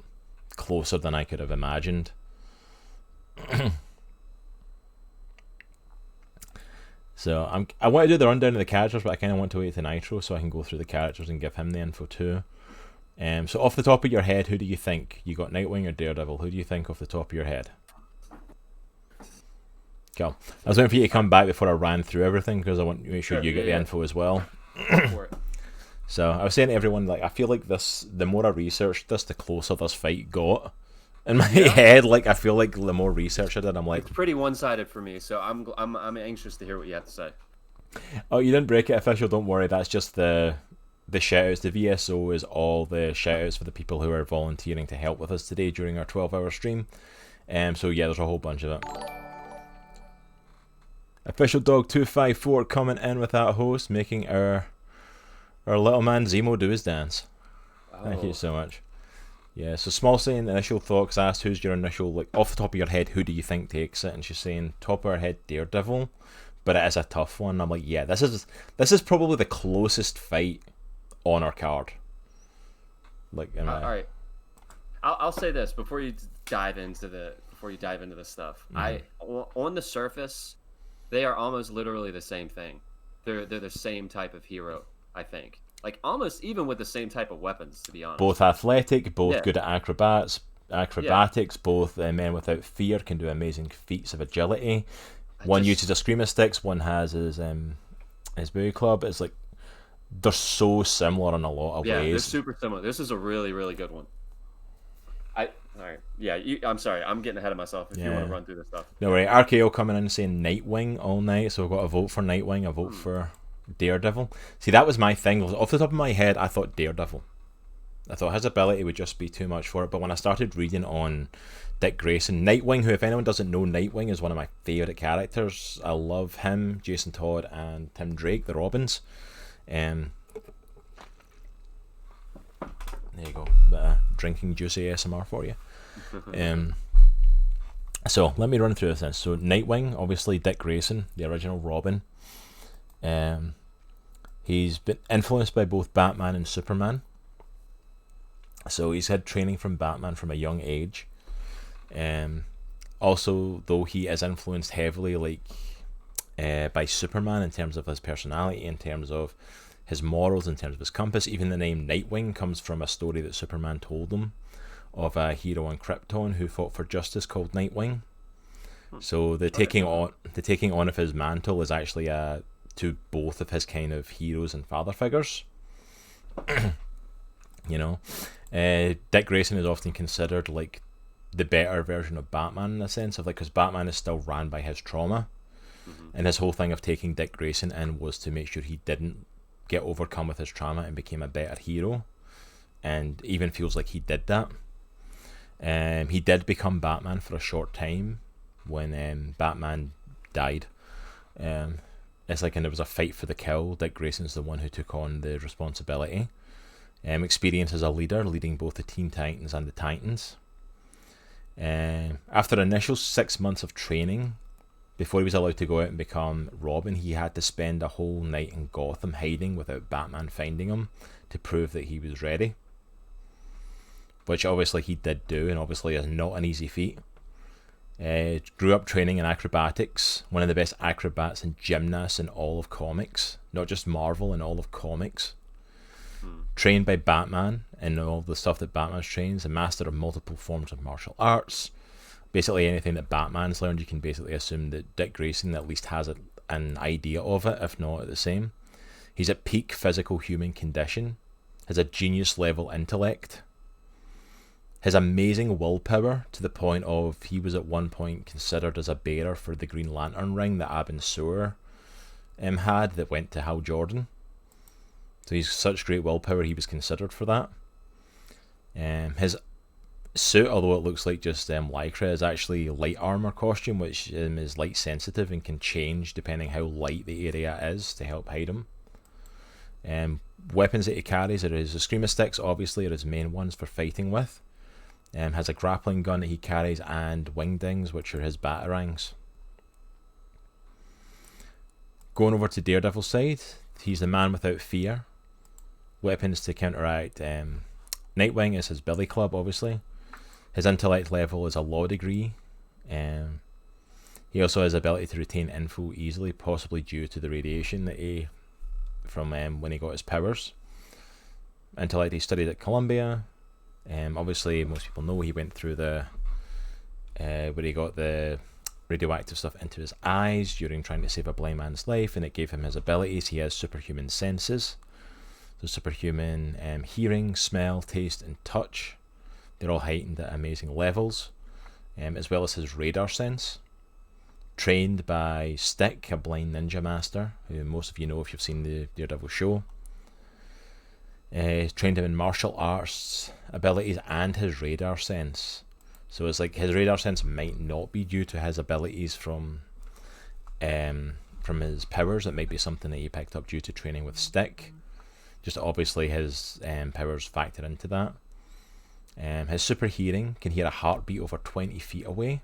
closer than I could have imagined. So I want to do the rundown of the characters, but I kind of want to wait to Nitro so I can go through the characters and give him the info too. So off the top of your head, who do you think? You got Nightwing or Daredevil? Who do you think off the top of your head? Cool. I was waiting for you to come back before I ran through everything because I want to make sure Sure, you get the info as well. Go for it. So I was saying to everyone, like, I feel like this, the more I researched this, the closer this fight got. In my head, like, I feel like the more research I did, I'm like... It's pretty one-sided for me, so I'm anxious to hear what you have to say. Oh, you didn't break it official, don't worry, that's just the shoutouts. The VSO is all the shoutouts for the people who are volunteering to help with us today during our 12-hour stream. So yeah, there's a whole bunch of it. Official Dog 254 coming in with that host, making our little man Zemo do his dance. Thank you so much. Yeah, so Small saying initial thoughts, asked who's your initial, like, off the top of your head, who do you think takes it? And she's saying top of her head Daredevil, but it is a tough one. I'm like, yeah, this is probably the closest fight on our card. Like, all right, I'll say this before you dive into this stuff. On the surface, they are almost literally the same thing. They're the same type of hero, I think. Like, almost even with the same type of weapons, to be honest. Both athletic, both good at acrobatics, both men without fear can do amazing feats of agility. One uses a screamer sticks, one has his booty club. It's like, they're so similar in a lot of ways. Yeah, they're super similar. This is a really, really good one. All right. Yeah, I'm sorry. I'm getting ahead of myself if you want to run through this stuff. No worry. RKO coming in and saying Nightwing all night, so we've got a vote for Nightwing, a vote for Daredevil. See, that was my thing. Off the top of my head, I thought Daredevil. I thought his ability would just be too much for it, but when I started reading on Dick Grayson, Nightwing, who, if anyone doesn't know, Nightwing is one of my favourite characters. I love him, Jason Todd, and Tim Drake, the Robins. There you go. Bit of drinking juicy ASMR for you. So let me run through this then. So Nightwing, obviously Dick Grayson, the original Robin. He's been influenced by both Batman and Superman. So he's had training from Batman from a young age. Also, though he is influenced heavily by Superman in terms of his personality, in terms of his morals, in terms of his compass. Even the name Nightwing comes from a story that Superman told him of a hero on Krypton who fought for justice called Nightwing. So the taking on of his mantle is actually to both of his kind of heroes and father figures. You know, Dick Grayson is often considered like the better version of Batman in a sense of, like, because Batman is still ran by his trauma, and his whole thing of taking Dick Grayson in was to make sure he didn't get overcome with his trauma and became a better hero, and even feels like he did that. He did become Batman for a short time when Batman died. It's like, and there was a fight for the kill. Dick Grayson's the one who took on the responsibility. Experience as a leader, leading both the Teen Titans and the Titans. After initial 6 months of training, before he was allowed to go out and become Robin, he had to spend a whole night in Gotham hiding without Batman finding him to prove that he was ready. Which obviously he did do, and obviously is not an easy feat. Grew up training in acrobatics, one of the best acrobats and gymnasts in all of comics, not just Marvel, in all of comics. Trained by Batman and all the stuff that Batman's trains, a master of multiple forms of martial arts. Basically anything that Batman's learned, you can basically assume that Dick Grayson at least has an idea of it, if not the same. He's at peak physical human condition, has a genius level intellect, has amazing willpower to the point of he was at one point considered as a bearer for the Green Lantern ring that Abin Sur had that went to Hal Jordan. So he's such great willpower, he was considered for that. His suit, although it looks like just lycra, is actually light armor costume, which is light sensitive and can change depending how light the area is to help hide him. Weapons that he carries are his screamer sticks, obviously, are his main ones for fighting with. Has a grappling gun that he carries, and wingdings, which are his batarangs. Going over to Daredevil's side, he's the man without fear. Weapons to counteract. Nightwing is his billy club, obviously. His intellect level is a law degree. He also has the ability to retain info easily, possibly due to the radiation that from when he got his powers. Intellect, he studied at Columbia. Obviously, most people know he went through where he got the radioactive stuff into his eyes during trying to save a blind man's life, and it gave him his abilities. He has superhuman senses. So superhuman hearing, smell, taste, and touch. They're all heightened at amazing levels, as well as his radar sense. Trained by Stick, a blind ninja master, who most of you know if you've seen the Daredevil show. Trained him in martial arts abilities and his radar sense. So it's like his radar sense might not be due to his abilities from his powers. It might be something that he picked up due to training with Stick. Just obviously his powers factor into that. His super hearing can hear a heartbeat over 20 feet away,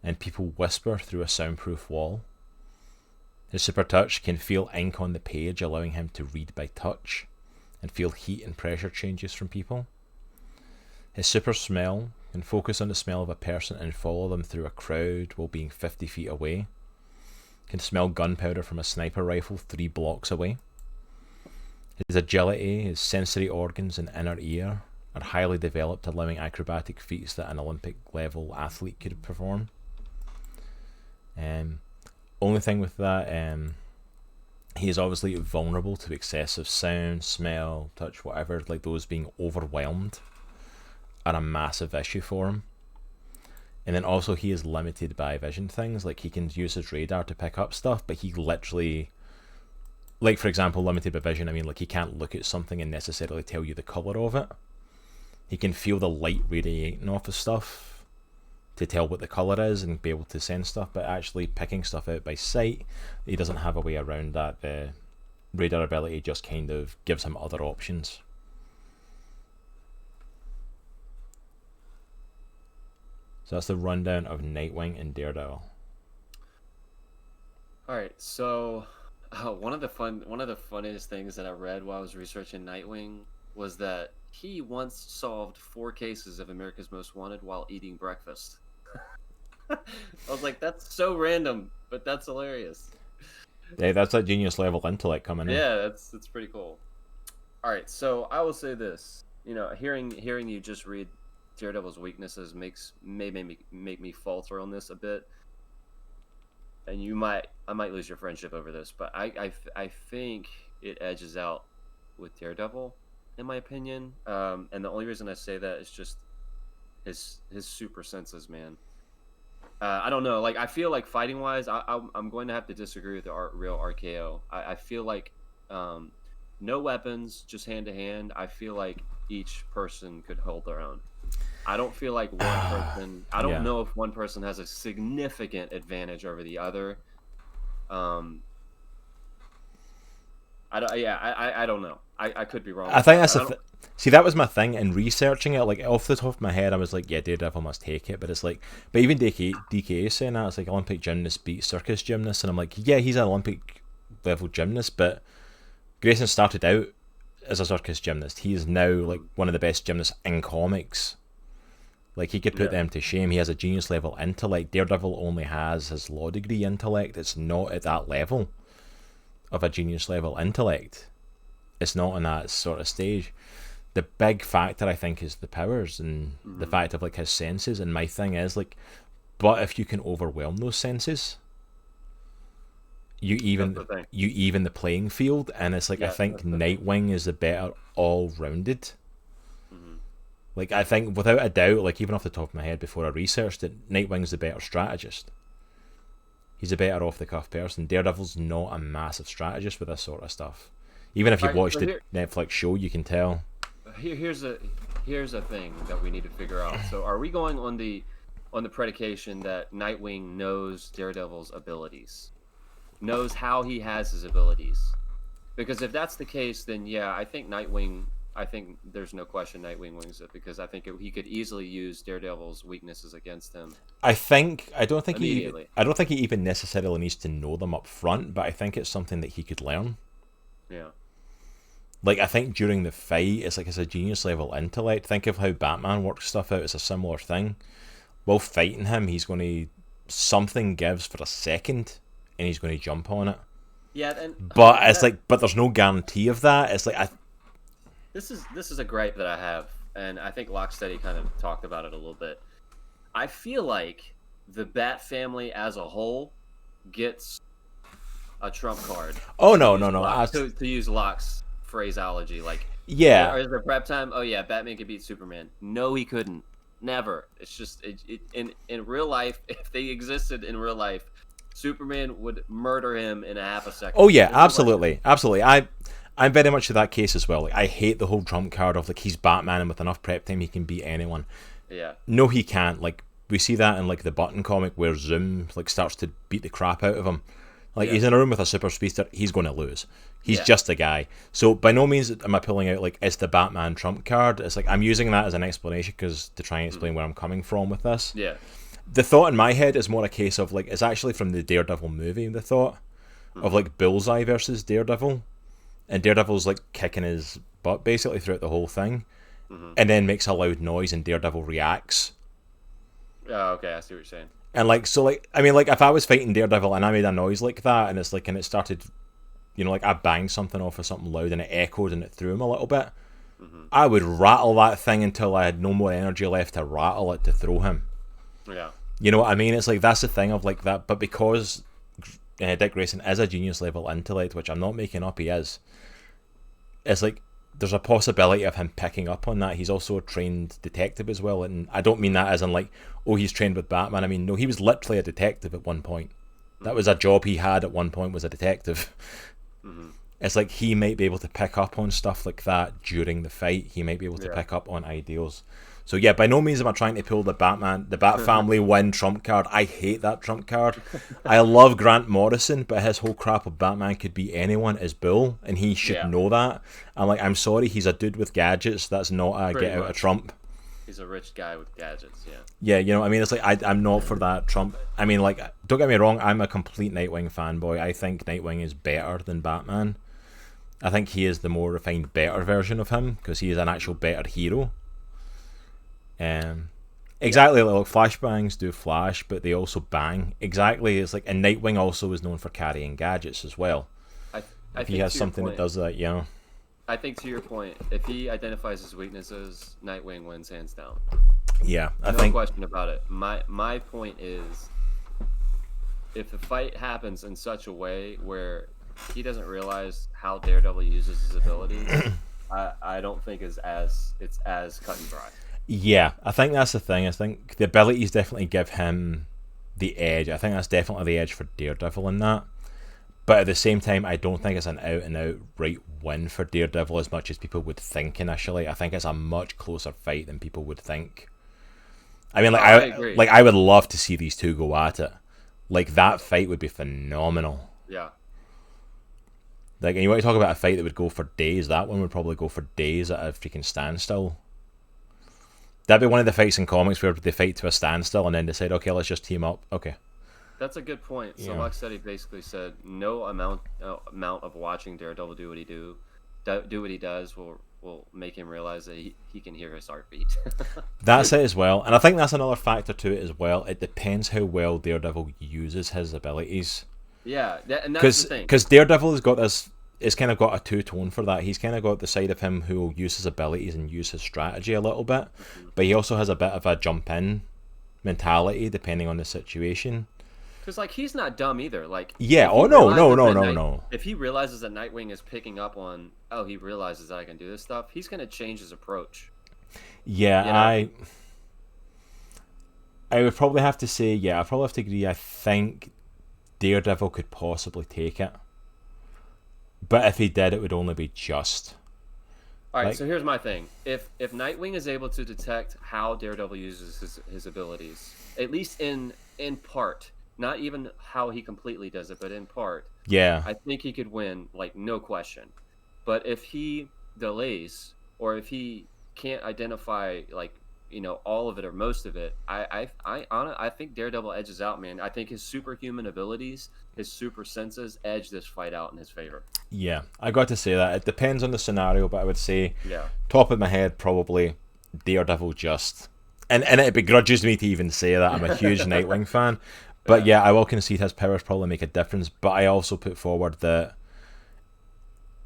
and people whisper through a soundproof wall. His super touch can feel ink on the page, allowing him to read by touch and feel heat and pressure changes from people. His super smell can focus on the smell of a person and follow them through a crowd while being 50 feet away. Can smell gunpowder from a sniper rifle 3 blocks away. His agility, his sensory organs and inner ear are highly developed, allowing acrobatic feats that an Olympic level athlete could perform. Only thing with that, he is obviously vulnerable to excessive sound, smell, touch, whatever. Like those being overwhelmed are a massive issue for him. And then also he is limited by vision things. Like he can use his radar to pick up stuff, but he literally, like for example, limited by vision, I mean like he can't look at something and necessarily tell you the colour of it. He can feel the light radiating off of stuff to tell what the colour is and be able to sense stuff, but actually picking stuff out by sight, he doesn't have a way around that. The radar ability just kind of gives him other options. So that's the rundown of Nightwing and Daredevil. Alright, so one of the funniest things that I read while I was researching Nightwing was that he once solved 4 cases of America's Most Wanted while eating breakfast. I was like, that's so random, but that's hilarious. Yeah, that's that genius level intellect coming in. Yeah, that's pretty cool. All right, so I will say this. You know, hearing you just read Daredevil's weaknesses may make me falter on this a bit, and I might lose your friendship over this, but I think it edges out with Daredevil, in my opinion. And the only reason I say that is just his super senses, man. I don't know. Like, I feel like fighting wise, I'm going to have to disagree with the real RKO. I feel like no weapons, just hand to hand. I feel like each person could hold their own. I don't feel like one person. I don't know if one person has a significant advantage over the other. I don't know. I could be wrong. I think that's see, that was my thing in researching it. Like off the top of my head, I was like, yeah, Daredevil must take it. But it's like, but even DK is saying that it's like Olympic gymnast beat circus gymnast, and I'm like, yeah, he's an Olympic level gymnast, but Grayson started out as a circus gymnast. He is now like one of the best gymnasts in comics. Like he could put them to shame. He has a genius level intellect. Daredevil only has his law degree intellect. It's not at that level of a genius level intellect. It's not in that sort of stage. The big factor, I think, is the powers and the fact of like his senses. And my thing is like, but if you can overwhelm those senses, you even the playing field. And it's like I think Nightwing is the better all-rounded. Like I think without a doubt, like even off the top of my head before I researched it, Nightwing's the better strategist. He's a better off-the-cuff person. Daredevil's not a massive strategist with this sort of stuff. Even if you've watched the Netflix show, you can tell. Here's a thing that we need to figure out. So, are we going on the predication that Nightwing knows Daredevil's abilities, knows how he has his abilities? Because if that's the case, then yeah, I think there's no question Nightwing wins it, because I think he could easily use Daredevil's weaknesses against him. I don't think he even necessarily needs to know them up front, but I think it's something that he could learn. Yeah. Like I think during the fight, it's a genius level intellect. Think of how Batman works stuff out. It's a similar thing. While fighting him, he's going to something gives for a second, and he's going to jump on it. Yeah, but there's no guarantee of that. It's like This is a gripe that I have, and I think Locksteady kind of talked about it a little bit. I feel like the Bat family as a whole gets a trump card. Oh To no, use no, no. To use Locke's phraseology, like, Yeah. or is there prep time? Oh yeah, Batman could beat Superman. No, he couldn't. Never. It's just in real life. If they existed in real life, Superman would murder him in a half a second. Oh yeah, There's no absolutely, question. absolutely. I'm very much to that case as well. Like, I hate the whole trump card of like he's Batman and with enough prep time he can beat anyone. Yeah. No, he can't. Like we see that in like the Button comic where Zoom like starts to beat the crap out of him. Like he's in a room with a super speedster, he's going to lose. He's just a guy. So by no means am I pulling out like it's the Batman trump card. It's like I'm using that as an explanation because to try and explain where I'm coming from with this. Yeah. The thought in my head is more a case of like it's actually from the Daredevil movie. The thought of like Bullseye versus Daredevil, and Daredevil's like kicking his butt basically throughout the whole thing, and then makes a loud noise, and Daredevil reacts. Oh, okay, I see what you're saying. And like so, like I mean, like if I was fighting Daredevil and I made a noise like that, and it's like and it started, you know, like I banged something off of something loud and it echoed and it threw him a little bit, I would rattle that thing until I had no more energy left to rattle it to throw him. Yeah. You know what I mean? It's like that's the thing of like that, but because Dick Grayson is a genius level intellect, which I'm not making up, he is. It's like there's a possibility of him picking up on that. He's also a trained detective as well, and I don't mean that as in like, oh, he's trained with Batman. I mean, no, he was literally a detective at one point. That was a job he had at one point, was a detective. It's like he might be able to pick up on stuff like that during the fight. He might be able to pick up on ideals. So yeah, by no means am I trying to pull the Bat family win trump card. I hate that trump card. I love Grant Morrison, but his whole crap of Batman could be anyone is bull, and he should know that. I'm like, I'm sorry, he's a dude with gadgets. That's not a Pretty get out much. of Trump. He's a rich guy with gadgets. Yeah. Yeah, you know what I mean? It's like I'm not for that Trump. I mean, like, don't get me wrong, I'm a complete Nightwing fanboy. I think Nightwing is better than Batman. I think he is the more refined, better version of him because he is an actual better hero. Exactly, like flashbangs do flash, but they also bang. Exactly, it's like, and Nightwing also is known for carrying gadgets as well. I If he think has to your something that point- does that, you know. I think to your point, if he identifies his weaknesses, Nightwing wins hands down. Yeah, I No think. question about it. My point is, if the fight happens in such a way where he doesn't realize how Daredevil uses his abilities, I don't think it's as cut and dry. Yeah, I think that's the thing. I think the abilities definitely give him the edge. I think that's definitely the edge for Daredevil in that. But at the same time, I don't think it's an out-and-out right win for Daredevil as much as people would think initially. I think it's a much closer fight than people would think. I mean, like, I agree. I would love to see these two go at it. Like, that fight would be phenomenal. Yeah. Like, and you want to talk about a fight that would go for days, that one would probably go for days at a freaking standstill. That'd be one of the fights in comics where they fight to a standstill and then decide, okay, let's just team up. Okay. That's a good point. So Yeah. Lux said he basically said no amount of watching Daredevil do what he does will make him realize that he can hear his heartbeat. That's it as well. And I think that's another factor to it as well. It depends how well Daredevil uses his abilities. Yeah, and that's the thing. Because Daredevil has got this, it's kind of got a two-tone for that. He's kind of got the side of him who will use his abilities and use his strategy a little bit, but he also has a bit of a jump-in mentality depending on the situation. Because like he's not dumb either. Like Yeah. if Oh he no, realizes no, no, that no, no. If he realizes that Nightwing is picking up on, oh, he realizes that I can do this stuff, he's gonna change his approach. Yeah, You know? I would probably have to say, yeah, I probably have to agree. I think Daredevil could possibly take it, but if he did, it would only be just. All right, Like- so here's my thing. If Nightwing is able to detect how Daredevil uses his abilities, at least in part, not even how he completely does it, but in part, Yeah. I think he could win, like no question. But if he delays, or if he can't identify, like, you know, all of it or most of it, I think Daredevil edges out, man. I think his superhuman abilities, his super senses, edge this fight out in his favor. Yeah, I got to say that. It depends on the scenario, but I would say, Yeah. top of my head, probably Daredevil just. And it begrudges me to even say that. I'm a huge Nightwing fan. But yeah, I will concede his powers probably make a difference. But I also put forward that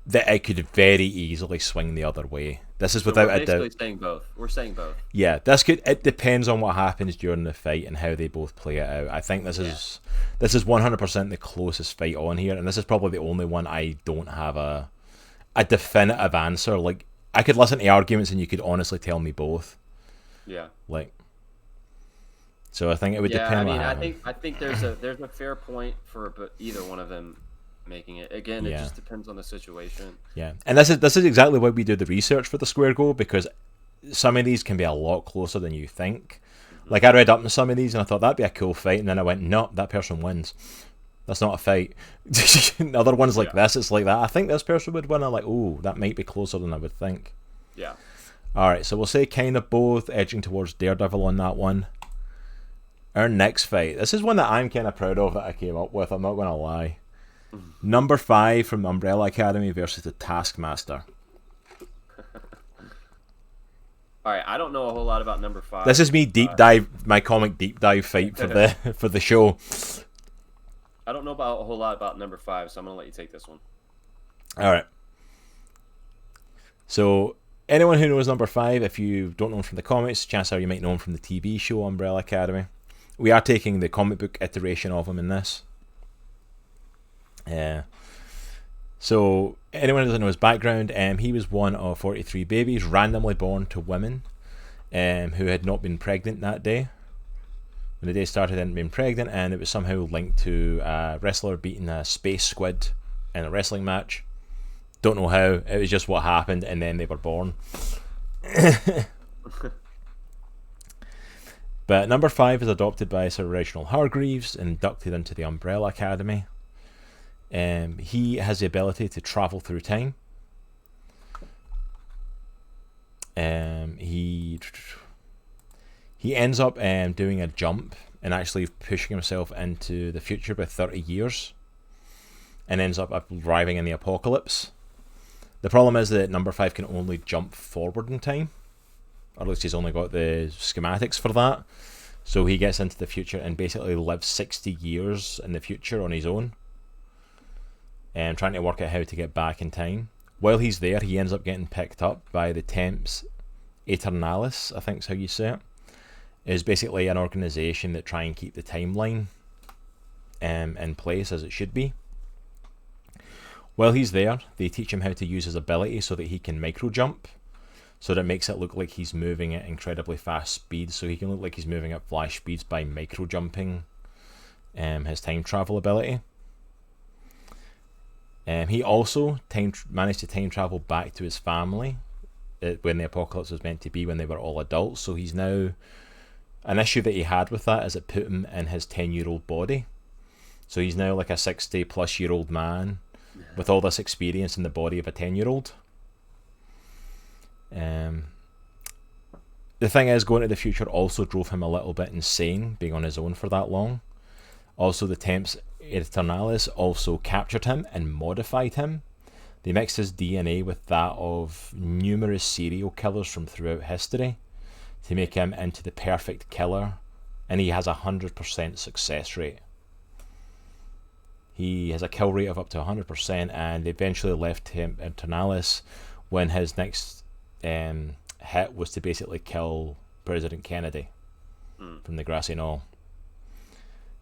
it could very easily swing the other way. This is So without we're a basically doubt. saying both. We're saying both. Yeah, this could. It depends on what happens during the fight and how they both play it out. I think this is 100% the closest fight on here, and this is probably the only one I don't have a definitive answer. Like, I could listen to arguments and you could honestly tell me both. Yeah. Like, so I think it would depend. I mean, what happened. I think there's a fair point for either one of them making it. Again, it just depends on the situation. Yeah, and this is exactly why we do the research for the square goal, because some of these can be a lot closer than you think. Like, I read up on some of these and I thought that'd be a cool fight, and then I went, no, that person wins. That's not a fight. Other ones like this, it's like that. I think this person would win. I'm like, oh, that might be closer than I would think. Yeah. All right, so we'll say kind of both, edging towards Daredevil on that one. Our next fight. This is one that I'm kind of proud of that I came up with. I'm not going to lie. Number 5 from Umbrella Academy versus the Taskmaster. All right, I don't know a whole lot about number 5. This is me my comic deep dive fight for the show. I don't know about a whole lot about number 5, so I'm gonna let you take this one. All right. So anyone who knows number 5, if you don't know him from the comics, chances are you might know him from the TV show Umbrella Academy. We are taking the comic book iteration of him in this. So anyone who doesn't know his background, he was one of 43 babies randomly born to women who had not been pregnant that day. When the day started, they hadn't been pregnant, and it was somehow linked to a wrestler beating a space squid in a wrestling match. Don't know how, it was just what happened, and then they were born. But number 5 is adopted by Sir Reginald Hargreaves and inducted into the Umbrella Academy. He has the ability to travel through time. He ends up doing a jump and actually pushing himself into the future by 30 years, and ends up arriving in the apocalypse. The problem is that number 5 can only jump forward in time, or at least he's only got the schematics for that. So he gets into the future and basically lives 60 years in the future on his own, and trying to work out how to get back in time. While he's there, he ends up getting picked up by the Temps Aeternalis, I think is how you say it. Is basically an organisation that try and keep the timeline in place as it should be. While he's there, they teach him how to use his ability so that he can micro jump, so that it makes it look like he's moving at incredibly fast speeds, so he can look like he's moving at flash speeds by micro jumping his time travel ability. He also managed to time travel back to his family when the apocalypse was meant to be, when they were all adults. So he's now, an issue that he had with that is it put him in his 10-year-old body. So he's now like a 60-plus-year-old man with all this experience in the body of a 10-year-old. The thing is, going to the future also drove him a little bit insane, being on his own for that long. Also, the Temps Aeternalis also captured him and modified him. They mixed his DNA with that of numerous serial killers from throughout history to make him into the perfect killer, and he has a 100% success rate. He has a kill rate of up to 100%, and they eventually left him Aeternalis when his next hit was to basically kill President Kennedy from the grassy knoll.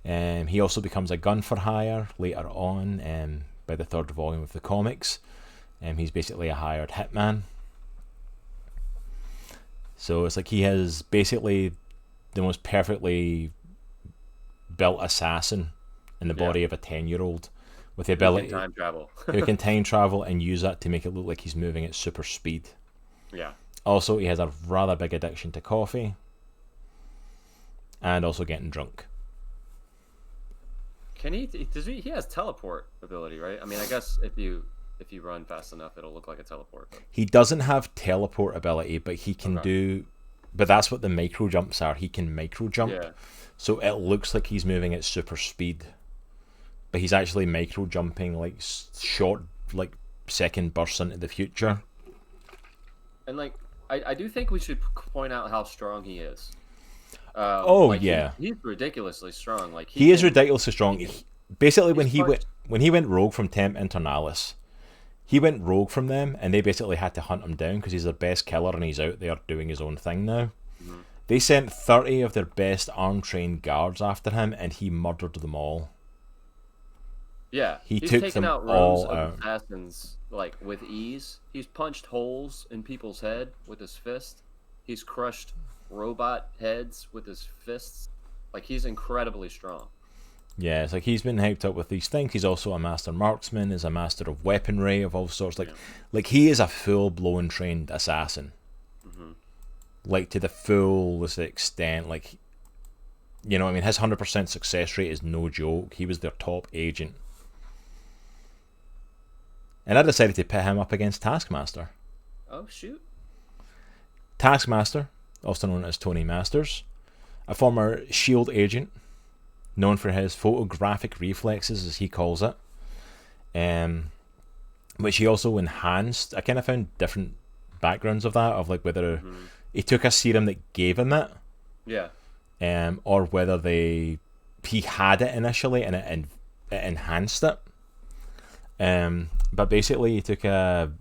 He also becomes a gun for hire later on by the 3rd volume of the comics. He's basically a hired hitman. So it's like he has basically the most perfectly built assassin in the body of a 10-year-old with the ability who can time travel. Who can time travel and use that to make it look like he's moving at super speed. Yeah. Also, he has a rather big addiction to coffee and also getting drunk. Can he? He has teleport ability, right? I mean, I guess if you run fast enough, it'll look like a teleport. But... He doesn't have teleport ability, but he can do. But that's what the micro jumps are. He can micro jump, so it looks like he's moving at super speed, but he's actually micro jumping like short, like second bursts into the future. And like, I do think we should point out how strong he is. He's ridiculously strong. Like he is ridiculously strong. Basically, when he went rogue from Temp Internalis, he went rogue from them, and they basically had to hunt him down because he's their best killer and he's out there doing his own thing now. Mm-hmm. They sent 30 of their best arm-trained guards after him, and he murdered them all. Yeah, He's took taken them out all rows of out. assassins like with ease. He's punched holes in people's head with his fist. He's crushed robot heads with his fists. Like, he's incredibly strong. Yeah, it's like he's been hyped up with these things. He's also a master marksman, is a master of weaponry of all sorts. Like he is a full-blown trained assassin. Mm-hmm. Like, to the fullest extent. Like, you know what I mean? His 100% success rate is no joke. He was their top agent. And I decided to pit him up against Taskmaster. Oh, shoot. Taskmaster, also known as Tony Masters, a former S.H.I.E.L.D. agent, known for his photographic reflexes, as he calls it, which he also enhanced. I kind of found different backgrounds of that, of like whether he took a serum that gave him it, Yeah. Or whether he had it initially and it enhanced it. But basically, he took a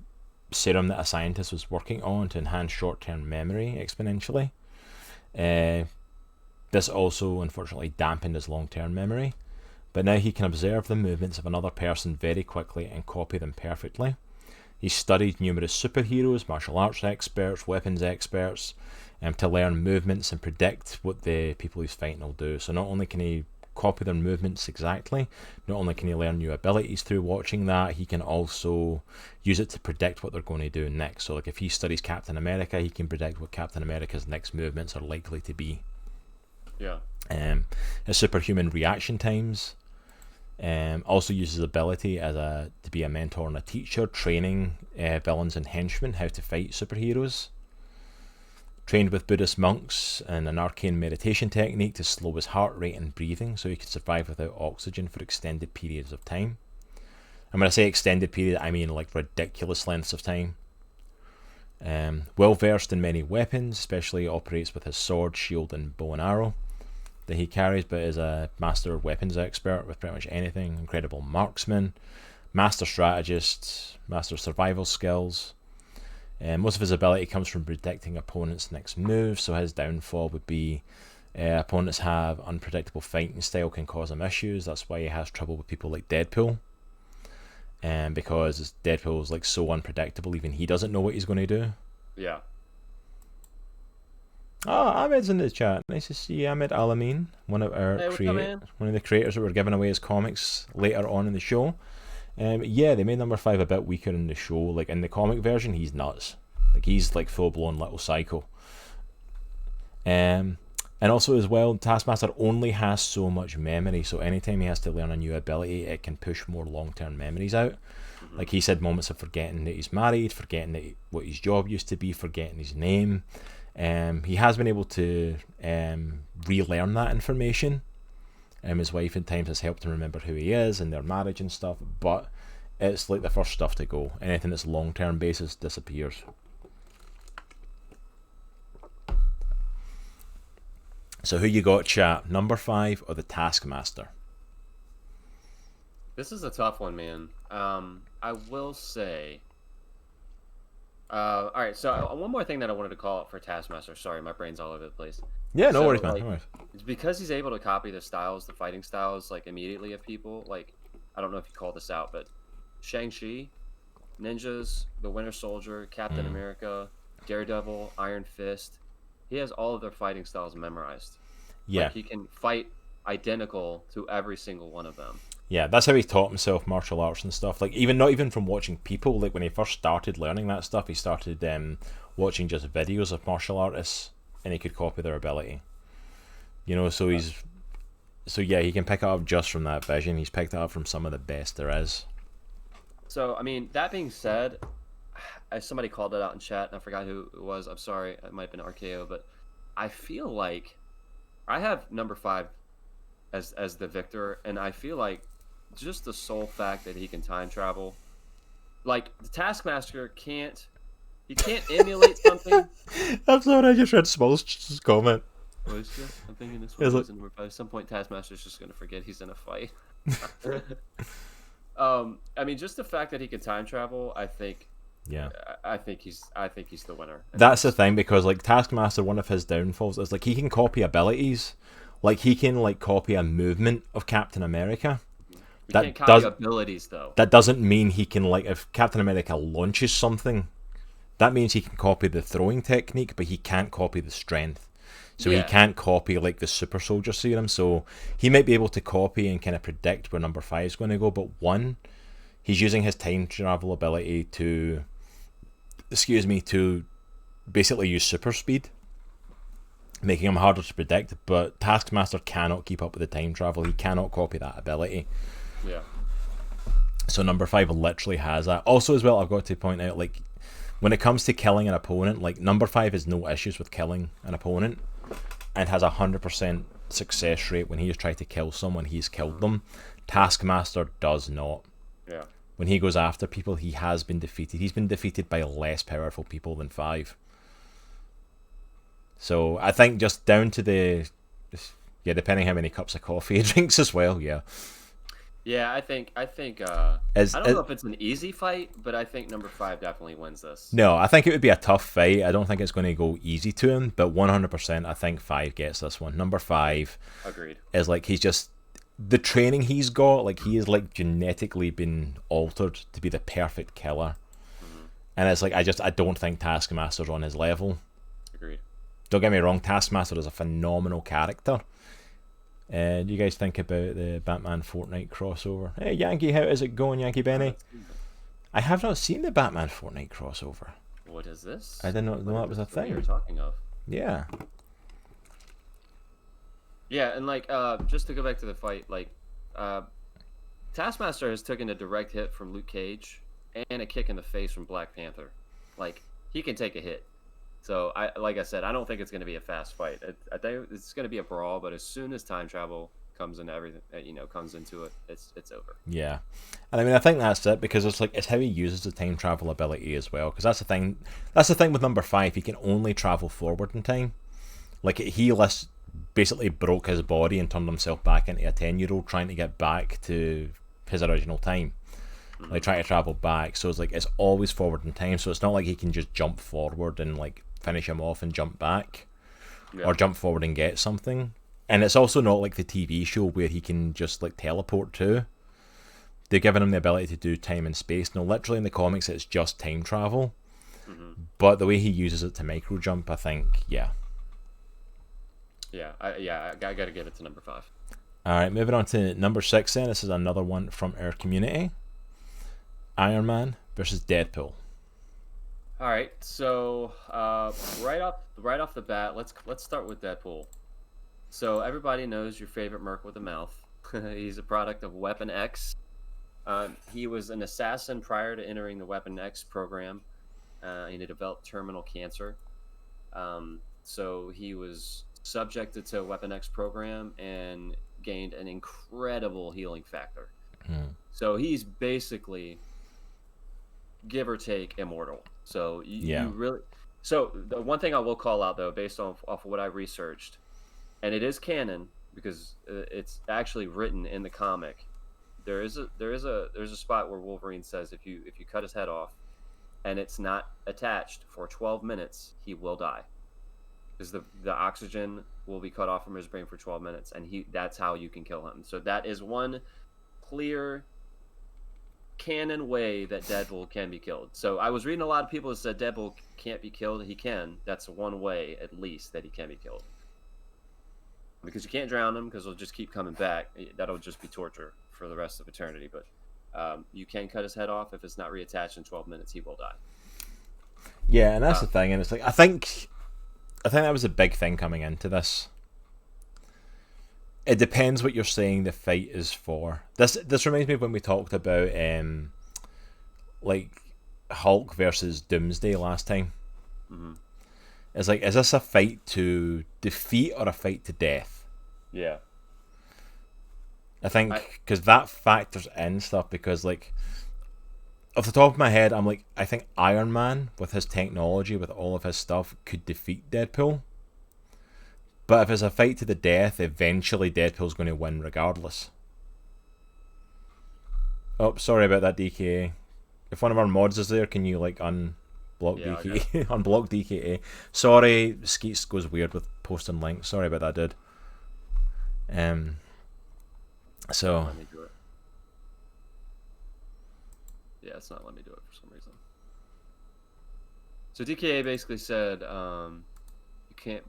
serum that a scientist was working on to enhance short-term memory exponentially. This also, unfortunately, dampened his long-term memory, but now he can observe the movements of another person very quickly and copy them perfectly. He's studied numerous superheroes, martial arts experts, weapons experts, to learn movements and predict what the people he's fighting will do. So not only can he copy their movements exactly, not only can he learn new abilities through watching that, he can also use it to predict what they're going to do next. So like if he studies Captain America, he can predict what Captain America's next movements are likely to be. Yeah. His superhuman reaction times. Also uses his ability to be a mentor and a teacher, training villains and henchmen how to fight superheroes. Trained with Buddhist monks and an arcane meditation technique to slow his heart rate and breathing so he could survive without oxygen for extended periods of time. And when I say extended period, I mean like ridiculous lengths of time. Well versed in many weapons, especially operates with his sword, shield, and bow and arrow that he carries, but is a master weapons expert with pretty much anything. Incredible marksman, master strategist, master survival skills. Most of his ability comes from predicting opponents' next move, so his downfall would be opponents have unpredictable fighting style, can cause him issues. That's why he has trouble with people like Deadpool, because Deadpool is like so unpredictable, even he doesn't know what he's going to do. Yeah. Ahmed's in the chat. Nice to see you, Ahmed Alamin, one of our one of the creators that were giving away his comics later on in the show. Yeah, they made number 5 a bit weaker in the show. Like in the comic version, he's nuts. Like he's like full blown little psycho. And also as well, Taskmaster only has so much memory, so anytime he has to learn a new ability, it can push more long term memories out. Mm-hmm. Like he said, moments of forgetting that he's married, forgetting that what his job used to be, forgetting his name. He has been able to relearn that information. His wife at times has helped him remember who he is and their marriage and stuff, but it's like the first stuff to go. Anything that's long-term basis disappears. So who you got, chat? Number 5 or the Taskmaster? This is a tough one, man. I will say... all right, so one more thing that I wanted to call out for Taskmaster. Sorry, my brain's all over the place. Yeah, no worries, man. No worries. It's because he's able to copy the styles, the fighting styles, like immediately of people. Like, I don't know if you called this out, but Shang-Chi, Ninjas, the Winter Soldier, Captain America, Daredevil, Iron Fist. He has all of their fighting styles memorized. Yeah. Like, he can fight identical to every single one of them. Yeah, that's how he taught himself martial arts and stuff. Like, not even from watching people. Like, when he first started learning that stuff, he started watching just videos of martial artists, and he could copy their ability. You know, so yeah, he can pick it up just from that vision. He's picked it up from some of the best there is. So, I mean, that being said, somebody called it out in chat, and I forgot who it was. I'm sorry, it might have been RKO, but I feel like I have number 5 as the victor, and I feel like just the sole fact that he can time travel, like the Taskmaster can't emulate something. I'm sorry, I just read Small's comment. I'm thinking this one is number 5. At some point, Taskmaster's just gonna forget he's in a fight. I mean, just the fact that he can time travel, Yeah. I think he's the winner in That's the this. thing, because like Taskmaster, one of his downfalls is like he can copy abilities. Like he can like copy a movement of Captain America. We can't That copy does abilities though. that doesn't mean he can, like, if Captain America launches something, that means he can copy the throwing technique, but he can't copy the strength. So he Yeah, can't copy like the super soldier serum. So he might be able to copy and kind of predict where number five is going to go, but one, he's using his time travel ability to, excuse me, to basically use super speed, making him harder to predict. But Taskmaster cannot keep up with the time travel. He cannot copy that ability. yeah, So number five literally has that. Also, as well, I've got to point out, like, when it comes to killing an opponent, like number five has no issues with killing an opponent, and has 100% success rate when he has tried to kill someone. He's killed them. Taskmaster does not. yeah. When he goes after people, he has been defeated. He's been defeated by less powerful people than five. So I think just down to the, yeah, depending how many cups of coffee he drinks as well. Yeah. Yeah, I think As, I don't know if it's an easy fight, but I think number 5 definitely wins this. no, I think it would be a tough fight. I don't think it's going to go easy to him, but 100% I think five gets this one. Number five Agreed. is like, he's just, the training he's got, like he is like genetically been altered to be the perfect killer. Hmm. And it's like, I don't think Taskmaster's on his level. Agreed. Don't get me wrong, Taskmaster is a phenomenal character. Do you guys think about the Batman Fortnite crossover? Hey Yankee, how is it going, Yankee Benny? I have not seen the Batman Fortnite crossover. What is this? I did not know that was a What you're thing. talking of? Yeah. Yeah, and like just to go back to the fight, like Taskmaster has taken a direct hit from Luke Cage and a kick in the face from Black Panther. Like he can take a hit. So like I said, I don't think it's going to be a fast fight. I think it's going to be a brawl, but as soon as time travel comes into everything, comes into it, it's over. Yeah. And I mean, I think that's it, because it's like, it's how he uses the time travel ability as well, because that's the thing. That's the thing with number five. He can only travel forward in time. Like, he basically broke his body and turned himself back into a 10-year-old trying to get back to his original time. Mm-hmm. Like, trying to travel back. So it's like, it's always forward in time. So it's not like he can just jump forward and like finish him off and jump back, Yeah. or jump forward and get something. And it's also not like the TV show where he can just like teleport to. They're giving him the ability to do time and space. No, literally in the comics it's just time travel. Mm-hmm. But the way he uses it to micro jump, I think, yeah. Yeah, I got to give it to number 5. Alright, moving on to number 6 then. This is another one from our community. Iron Man versus Deadpool. All right, so right off the bat, let's start with Deadpool. So everybody knows your favorite merc with a mouth. He's a product of Weapon X. He was an assassin prior to entering the Weapon X program, and he developed terminal cancer. So he was subjected to a Weapon X program and gained an incredible healing factor. So he's basically, give or take, immortal. So you really. So the one thing I will call out though, based off what I researched, and it is canon because it's actually written in the comic. There's a spot where Wolverine says if you cut his head off, and it's not attached for 12 minutes, he will die, because the oxygen will be cut off from his brain for 12 minutes, and that's how you can kill him. So that is one clear canon way that Deadpool can be killed. So I was reading a lot of people that said Deadpool can't be killed. He can. That's one way, at least, that he can be killed. Because you can't drown him, because he'll just keep coming back. That'll just be torture for the rest of eternity. But you can cut his head off. If it's not reattached in 12 minutes, he will die. Yeah, and that's the thing. And it's like, I think that was a big thing coming into this. It depends what you're saying the fight is for. This reminds me of when we talked about like Hulk versus Doomsday last time. Mm-hmm. It's like, is this a fight to defeat or a fight to death? Yeah. I think because that factors in stuff, because like, off the top of my head, I'm like, I think Iron Man with his technology, with all of his stuff, could defeat Deadpool. But if it's a fight to the death, eventually Deadpool's going to win regardless. Oh, sorry about that, DKA. If one of our mods is there, can you like unblock DKA? Unblock DKA. Sorry, Skeets goes weird with posting links. Sorry about that, dude. So. Let me do it. Yeah, it's not letting me do it for some reason. So DKA basically said you can't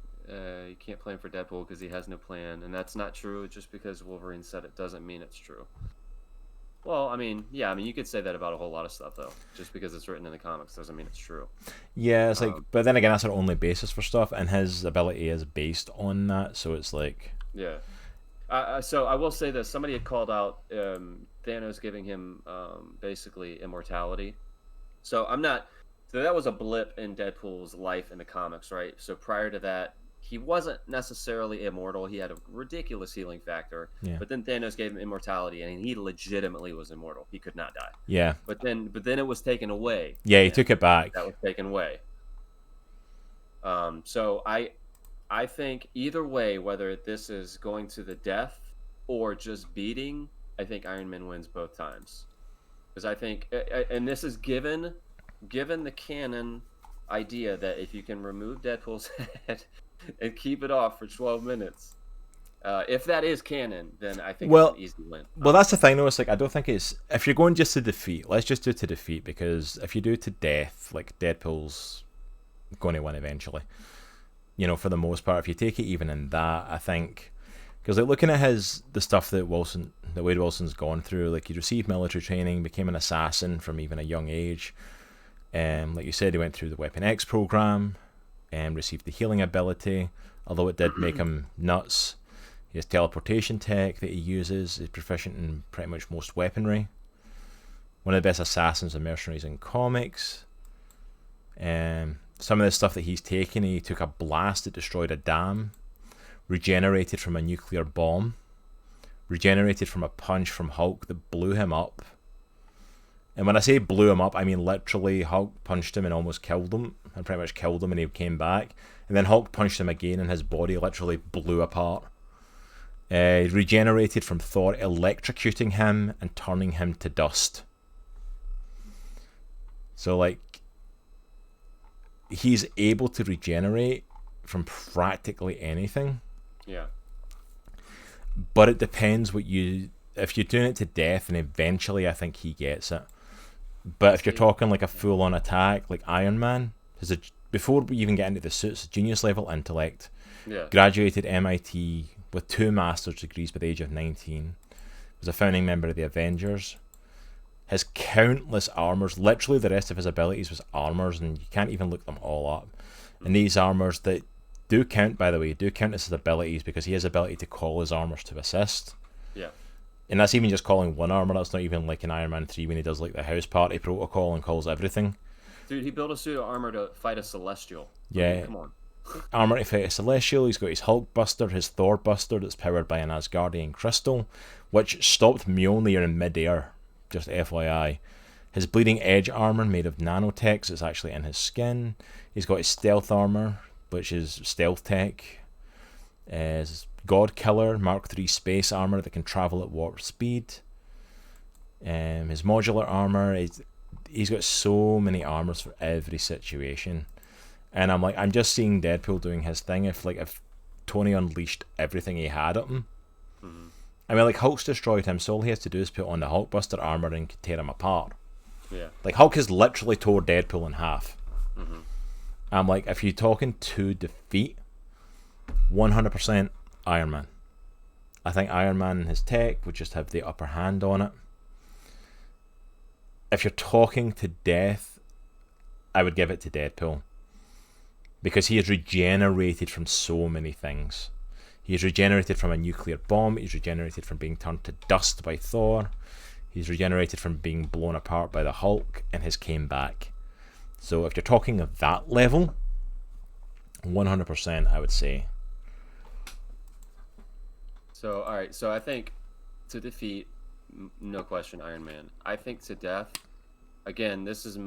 plan for Deadpool because he has no plan, and that's not true. Just because Wolverine said it doesn't mean it's true. Well, I mean, yeah, I mean, you could say that about a whole lot of stuff, though. Just because it's written in the comics doesn't mean it's true. Yeah, it's like, but then again, that's our only basis for stuff, and his ability is based on that, so it's like. Yeah. So I will say this: somebody had called out Thanos giving him basically immortality. So I'm not. So that was a blip in Deadpool's life in the comics, right? So prior to that, he wasn't necessarily immortal. He had a ridiculous healing factor. Yeah. But then Thanos gave him immortality, and he legitimately was immortal. He could not die. Yeah. But then it was taken away. Yeah, he took it back. That was taken away. So I think either way, whether this is going to the death or just beating, I think Iron Man wins both times. Because I think, and this is given the canon idea that if you can remove Deadpool's head and keep it off for 12 minutes, if that is canon, then I think it's an easy win. Well, that's the thing, though. It's like, I don't think it's... If you're going just to defeat, let's just do to defeat, because if you do to death, like, Deadpool's going to win eventually. You know, for the most part, if you take it even in that, I think... Because, like, looking at the stuff that Wade Wilson's gone through, like, he received military training, became an assassin from even a young age. Like you said, he went through the Weapon X program and received the healing ability, although it did make him nuts. He has teleportation tech that he uses. He's proficient in pretty much most weaponry. One of the best assassins and mercenaries in comics. Some of the stuff that he's taken, he took a blast that destroyed a dam, regenerated from a nuclear bomb, regenerated from a punch from Hulk that blew him up. And when I say blew him up, I mean literally Hulk punched him and almost killed him, and pretty much killed him, and he came back. And then Hulk punched him again and his body literally blew apart. Regenerated from Thor electrocuting him and turning him to dust. So, like, he's able to regenerate from practically anything. Yeah. But it depends if you're doing it to death, and eventually I think he gets it. But if you're talking like a full-on attack, like Iron Man, before we even get into the suits, genius level intellect, graduated MIT with 2 master's degrees by the age of 19, was a founding member of the Avengers, has countless armors, literally the rest of his abilities was armors, and you can't even look them all up. And these armors that do count, by the way, do count as his abilities, because he has the ability to call his armors to assist. Yeah. And that's even just calling one armor. That's not even like in Iron Man 3 when he does like the house party protocol and calls everything. Dude, he built a suit of armor to fight a Celestial. Yeah. I mean, come on. Armor to fight a Celestial. He's got his Hulk Buster, his Thor Buster that's powered by an Asgardian crystal, which stopped Mjolnir in midair, just FYI. His Bleeding Edge armor made of nanotech that's actually in his skin. He's got his stealth armor, which is stealth tech. His God Killer Mark III space armor that can travel at warp speed. His modular armor, he's got so many armors for every situation. And I'm just seeing Deadpool doing his thing. If Tony unleashed everything he had at him, I mean, like, Hulk's destroyed him, so all he has to do is put on the Hulkbuster armor and tear him apart. Yeah. Like, Hulk has literally tore Deadpool in half. I'm like, if you're talking to defeat, 100% Iron Man. I think Iron Man and his tech would just have the upper hand on it. If you're talking to death, I would give it to Deadpool. Because he has regenerated from so many things. He's regenerated from a nuclear bomb. He's regenerated from being turned to dust by Thor. He's regenerated from being blown apart by the Hulk, and has came back. So if you're talking of that level, 100% I would say. So, all right. So I think to defeat, no question, Iron Man. I think to death, again, this is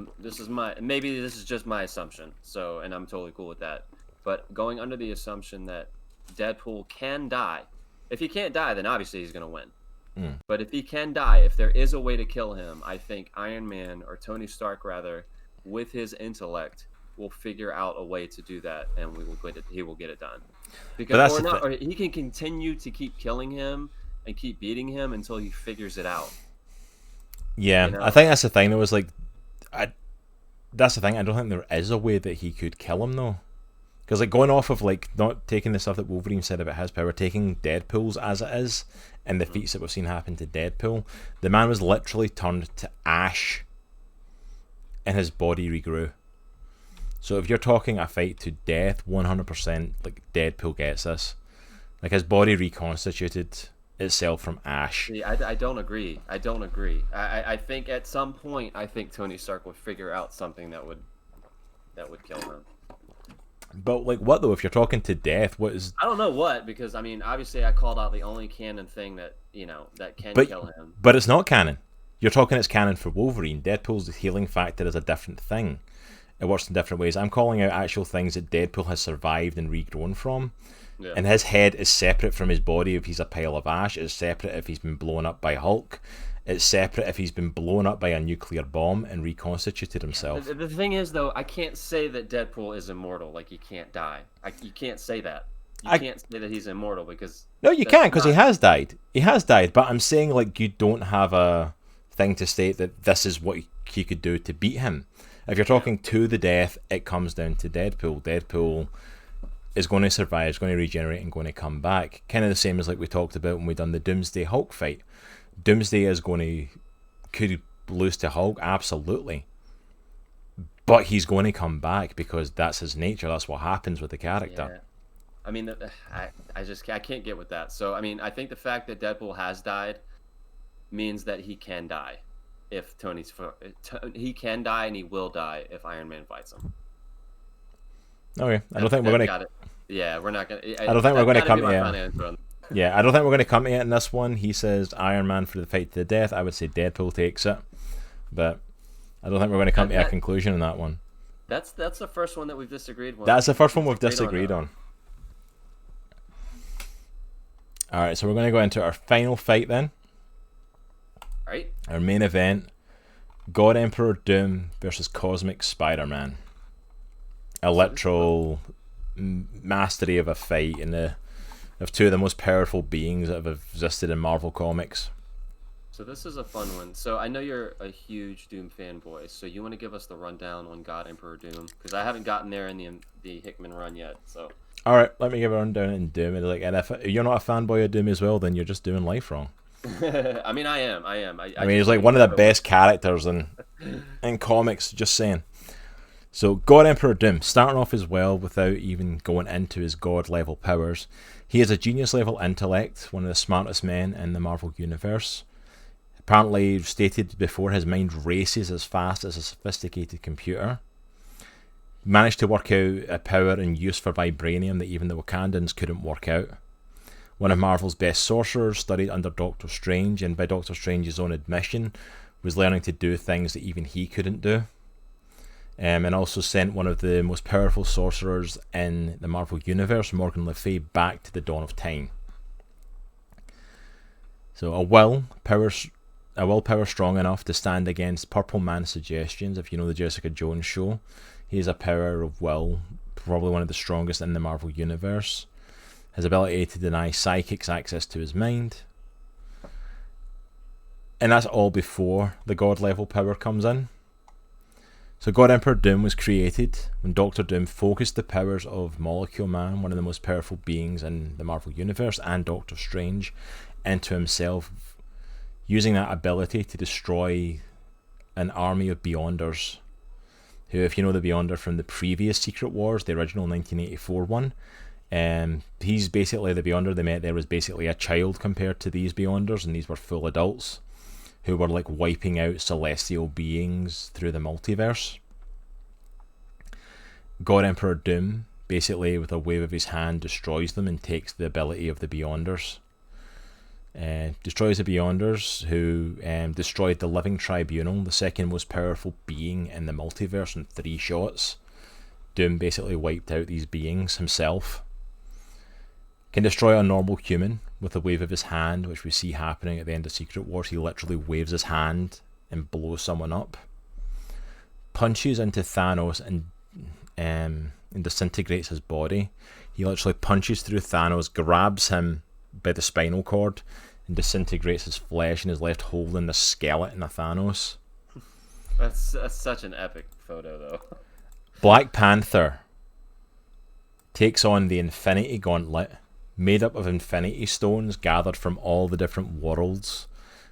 maybe this is just my assumption. So, and I'm totally cool with that. But going under the assumption that Deadpool can die. If he can't die, then obviously he's going to win. Mm. But if he can die, if there is a way to kill him, I think Iron Man, or Tony Stark rather, with his intellect, will figure out a way to do that, and he will get it done. But Because that's or the not, thing. or he can continue to keep killing him and keep beating him until he figures it out. Yeah, You I know? think that's the thing. That was like, that's the thing. I don't think there is a way that he could kill him though. Because like going off of like not taking the stuff that Wolverine said about his power, taking Deadpool's as it is, and the feats that we've seen happen to Deadpool, the man was literally turned to ash, and his body regrew. So if you're talking a fight to death, 100%, like Deadpool gets this. Like his body reconstituted itself from ash. See, I don't agree. I don't agree. I think at some point, I think Tony Stark would figure out something that would kill him. But like what though? If you're talking to death, what is? I don't know what, because I mean, obviously, I called out the only canon thing that that can But kill him. but it's not canon. You're talking it's canon for Wolverine. Deadpool's healing factor is a different thing. It works in different ways. I'm calling out actual things that Deadpool has survived and regrown from. Yeah. And his head is separate from his body if he's a pile of ash. It's separate if he's been blown up by Hulk. It's separate if he's been blown up by a nuclear bomb and reconstituted himself. The thing is, though, I can't say that Deadpool is immortal. Like, he can't die. You can't say that. You can't say that he's immortal because... No, you can't, because he has died. He has died, but I'm saying, like, you don't have a thing to state that this is what he could do to beat him. If you're talking to the death, it comes down to Deadpool. Deadpool is going to survive, is going to regenerate, and going to come back. Kind of the same as like we talked about when we done the Doomsday Hulk fight. Doomsday is going to... Could lose to Hulk? Absolutely. But he's going to come back because that's his nature. That's what happens with the character. Yeah. I mean, I can't get with that. So, I mean, I think the fact that Deadpool has died means that he can die. If he can die and he will die if Iron Man fights him. Okay, I don't think we're gonna. Yeah, we're not gonna. I don't think we're gonna come. Yeah, I don't think we're gonna come to it in this one. He says Iron Man for the fight to the death. I would say Deadpool takes it, but I don't think we're gonna come to a conclusion in that one. That's the first one that we've disagreed on. That's the first one we've disagreed on. All right, so we're gonna go into our final fight then. Right. Our main event: God Emperor Doom versus Cosmic Spider-Man. A literal mastery of a fight of two of the most powerful beings that have existed in Marvel Comics. So this is a fun one. So I know you're a huge Doom fanboy. So you want to give us the rundown on God Emperor Doom? Because I haven't gotten there in the Hickman run yet. So. All right, let me give a rundown in Doom. And if you're not a fanboy of Doom as well, then you're just doing life wrong. I mean, I am. I mean, he's like one of the best characters in comics. Just saying. So, God Emperor Doom, starting off as well without even going into his god level powers. He has a genius level intellect, one of the smartest men in the Marvel Universe. Apparently stated before, his mind races as fast as a sophisticated computer. He managed to work out a power and use for vibranium that even the Wakandans couldn't work out. One of Marvel's best sorcerers, studied under Doctor Strange, and by Doctor Strange's own admission, was learning to do things that even he couldn't do. And also sent one of the most powerful sorcerers in the Marvel Universe, Morgan Le Fay, back to the dawn of time. So a will power strong enough to stand against Purple Man's suggestions. If you know the Jessica Jones show, he has a power of will, probably one of the strongest in the Marvel Universe. His ability to deny psychics access to his mind. And that's all before the god level power comes in. So God Emperor Doom was created when Doctor Doom focused the powers of Molecule Man, one of the most powerful beings in the Marvel Universe, and Doctor Strange, into himself, using that ability to destroy an army of Beyonders, who, if you know the Beyonder from the previous Secret Wars, the original 1984 one, he's basically the Beyonder they met there was basically a child compared to these Beyonders, and these were full adults who were like wiping out celestial beings through the multiverse. God Emperor Doom, basically with a wave of his hand, destroys them and takes the ability of the Beyonders. Destroys the Beyonders, who destroyed the Living Tribunal, the second most powerful being in the multiverse, in 3 shots. Doom basically wiped out these beings himself. Can destroy a normal human with a wave of his hand, which we see happening at the end of Secret Wars. He literally waves his hand and blows someone up. Punches into Thanos and disintegrates his body. He literally punches through Thanos, grabs him by the spinal cord, and disintegrates his flesh, and is left holding the skeleton of Thanos. That's such an epic photo, though. Black Panther takes on the Infinity Gauntlet, made up of Infinity Stones gathered from all the different worlds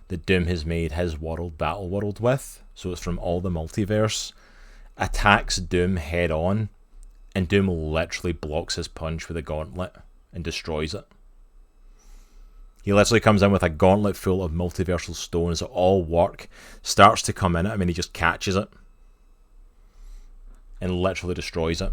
that Doom has made his world, Battle World, with. So it's from all the multiverse. Attacks Doom head on, and Doom literally blocks his punch with a gauntlet and destroys it. He literally comes in with a gauntlet full of multiversal stones that all work, starts to come in at him, and he just catches it and literally destroys it.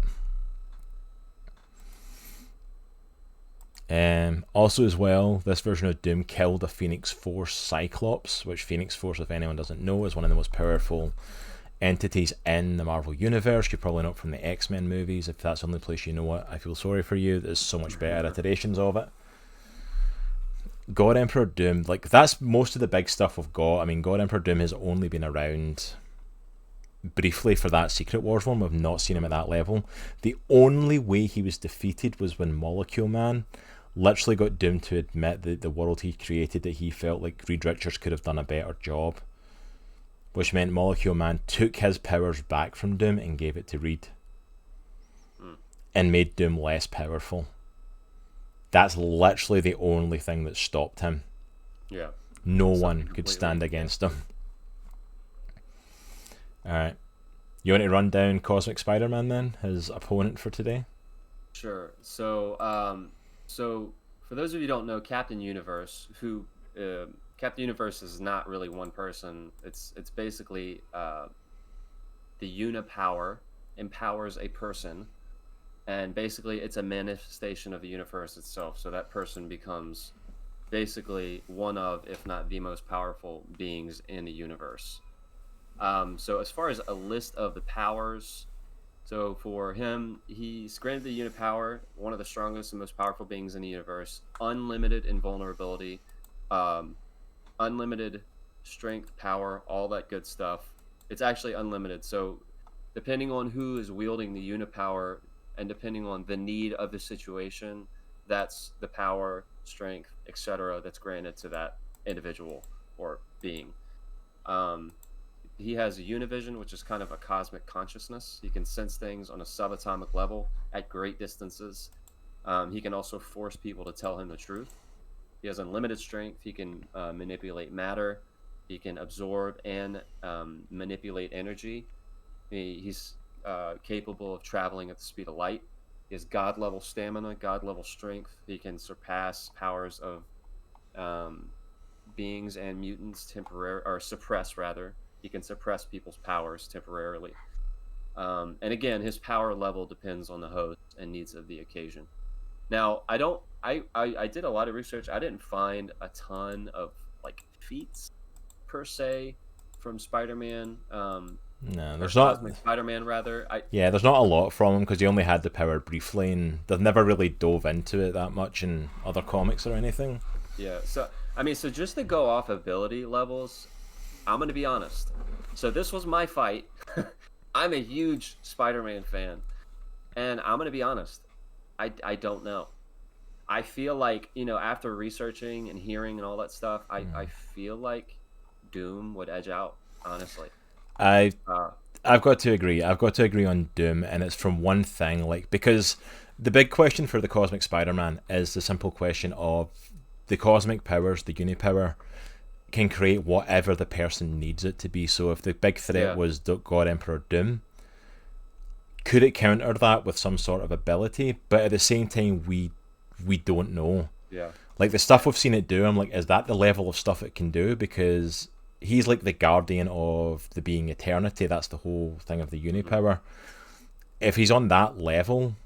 Also as well, this version of Doom killed a Phoenix Force Cyclops, which Phoenix Force, if anyone doesn't know, is one of the most powerful entities in the Marvel Universe. You probably know it from the X-Men movies. If that's the only place you know it, I feel sorry for you. There's so much better iterations of it. God Emperor Doom, like, that's most of the big stuff we've got. I mean, God Emperor Doom has only been around briefly for that Secret Wars one. We've not seen him at that level. The only way he was defeated was when Molecule Man literally got Doom to admit that the world he created, that he felt like Reed Richards could have done a better job, which meant Molecule Man took his powers back from Doom and gave it to Reed and made Doom less powerful. That's literally the only thing that stopped him. Yeah. No one could stand against him. Alright. You want to run down Cosmic Spider-Man then, his opponent for today? Sure. So for those of you who don't know, Captain Universe is not really one person. It's basically the Unipower empowers a person, and basically it's a manifestation of the universe itself. So that person becomes basically one of, if not the most powerful beings in the universe. So as far as a list of the powers, so for him, he's granted the Unipower, one of the strongest and most powerful beings in the universe, unlimited invulnerability, unlimited strength, power, all that good stuff. It's actually unlimited. So depending on who is wielding the Unipower and depending on the need of the situation, that's the power, strength, etc. that's granted to that individual or being. He has a univision, which is kind of a cosmic consciousness. He can sense things on a subatomic level at great distances. He can also force people to tell him the truth. He has unlimited strength. He can manipulate matter. He can absorb and manipulate energy. He's capable of traveling at the speed of light. He has God-level stamina, God-level strength. He can surpass powers of beings and mutants suppress rather. He can suppress people's powers temporarily. And again, his power level depends on the host and needs of the occasion. Now, I did a lot of research. I didn't find a ton of like feats per se from Spider-Man. No, there's not. Spider-Man, rather. There's not a lot from him because he only had the power briefly, and they've never really dove into it that much in other comics or anything. Yeah. So just to go off ability levels, I'm going to be honest. So this was my fight. I'm a huge Spider-Man fan. And I'm going to be honest. I don't know. I feel like, after researching and hearing and all that stuff, I feel like Doom would edge out, honestly. I've got to agree. I've got to agree on Doom, and it's from one thing, because the big question for the Cosmic Spider-Man is the simple question of the cosmic powers, the Unipower, can create whatever the person needs it to be. So if the big threat was God Emperor Doom, could it counter that with some sort of ability? But at the same time, we don't know. Yeah. Like the stuff we've seen it do, I'm like, is that the level of stuff it can do? Because he's like the guardian of the being eternity. That's the whole thing of the Unipower. If he's on that level,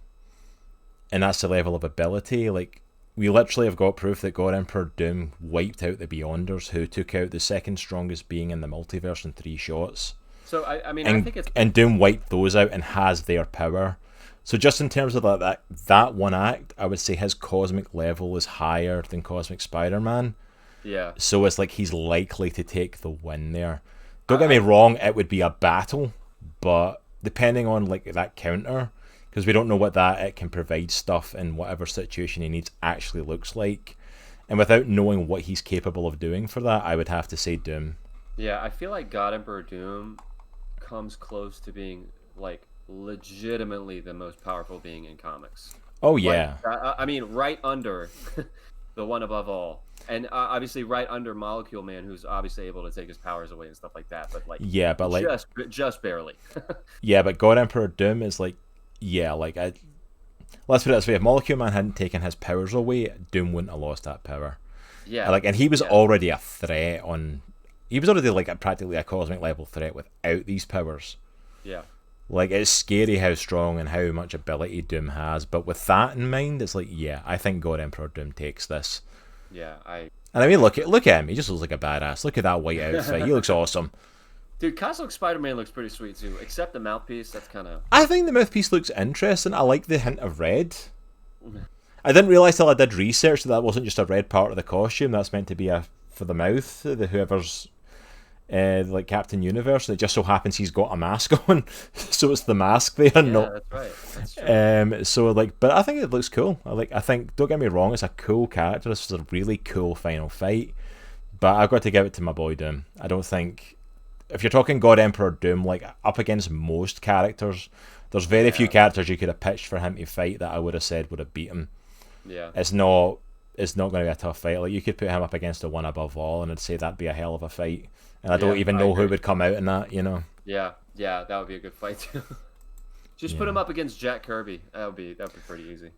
and that's the level of ability, like, we literally have got proof that God Emperor Doom wiped out the Beyonders, who took out the second strongest being in the multiverse in 3 shots. So I think it's... And Doom wiped those out and has their power. So just in terms of that one act, I would say his cosmic level is higher than Cosmic Spider-Man. Yeah. So it's like he's likely to take the win there. Don't get me wrong, it would be a battle, but depending on like that counter, because we don't know what that it can provide stuff in whatever situation he needs actually looks like. And without knowing what he's capable of doing for that, I would have to say Doom. Yeah, I feel like God Emperor Doom comes close to being like legitimately the most powerful being in comics. Oh yeah. Like, I mean, right under the one above all, and obviously right under Molecule Man, who's obviously able to take his powers away and stuff like that. But like, yeah, but like just barely. yeah, but God Emperor Doom is like, yeah, like let's put it this way: if Molecule Man hadn't taken his powers away, Doom wouldn't have lost that power. Yeah, like, and he was already a threat on. He was already like practically a cosmic level threat without these powers. Yeah. Like, it's scary how strong and how much ability Doom has, but with that in mind, it's like, yeah, I think God Emperor Doom takes this. Yeah, And I mean, look at him. He just looks like a badass. Look at that white outfit. He looks awesome. Dude, Cosmic Spider-Man looks pretty sweet too, except the mouthpiece. That's kind of. I think the mouthpiece looks interesting. I like the hint of red. I didn't realize till I did research that wasn't just a red part of the costume. That's meant to be for the mouth. Whoever's like Captain Universe. It just so happens he's got a mask on, so it's the mask there. Yeah, not. That's right. That's true. So like, but I think it looks cool. I think. Don't get me wrong. It's a cool character. This is a really cool final fight. But I've got to give it to my boy Doom. I don't think. If you're talking God Emperor Doom, like up against most characters, there's very few characters you could have pitched for him to fight that I would have said would have beat him. Yeah. It's not going to be a tough fight. Like, you could put him up against the one above all, and I'd say that'd be a hell of a fight. And I don't even know who would come out in that, you know. Yeah, that would be a good fight too. Just put him up against Jack Kirby. That'd be pretty easy.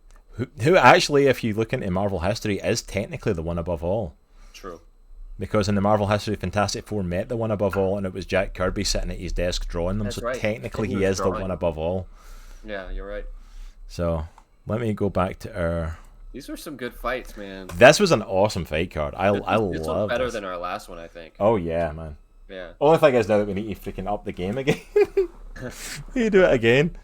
Who actually, if you look into Marvel history, is technically the one above all. True. Because in the Marvel history, Fantastic Four met the one above all, and it was Jack Kirby sitting at his desk drawing them. That's so right. technically, he is the one above all. Yeah, you're right. So let me go back to our. These were some good fights, man. This was an awesome fight card. I love this one's better than our last one, I think. Oh yeah, man. Yeah. Only thing is now that we need to freaking up the game again. You do it again.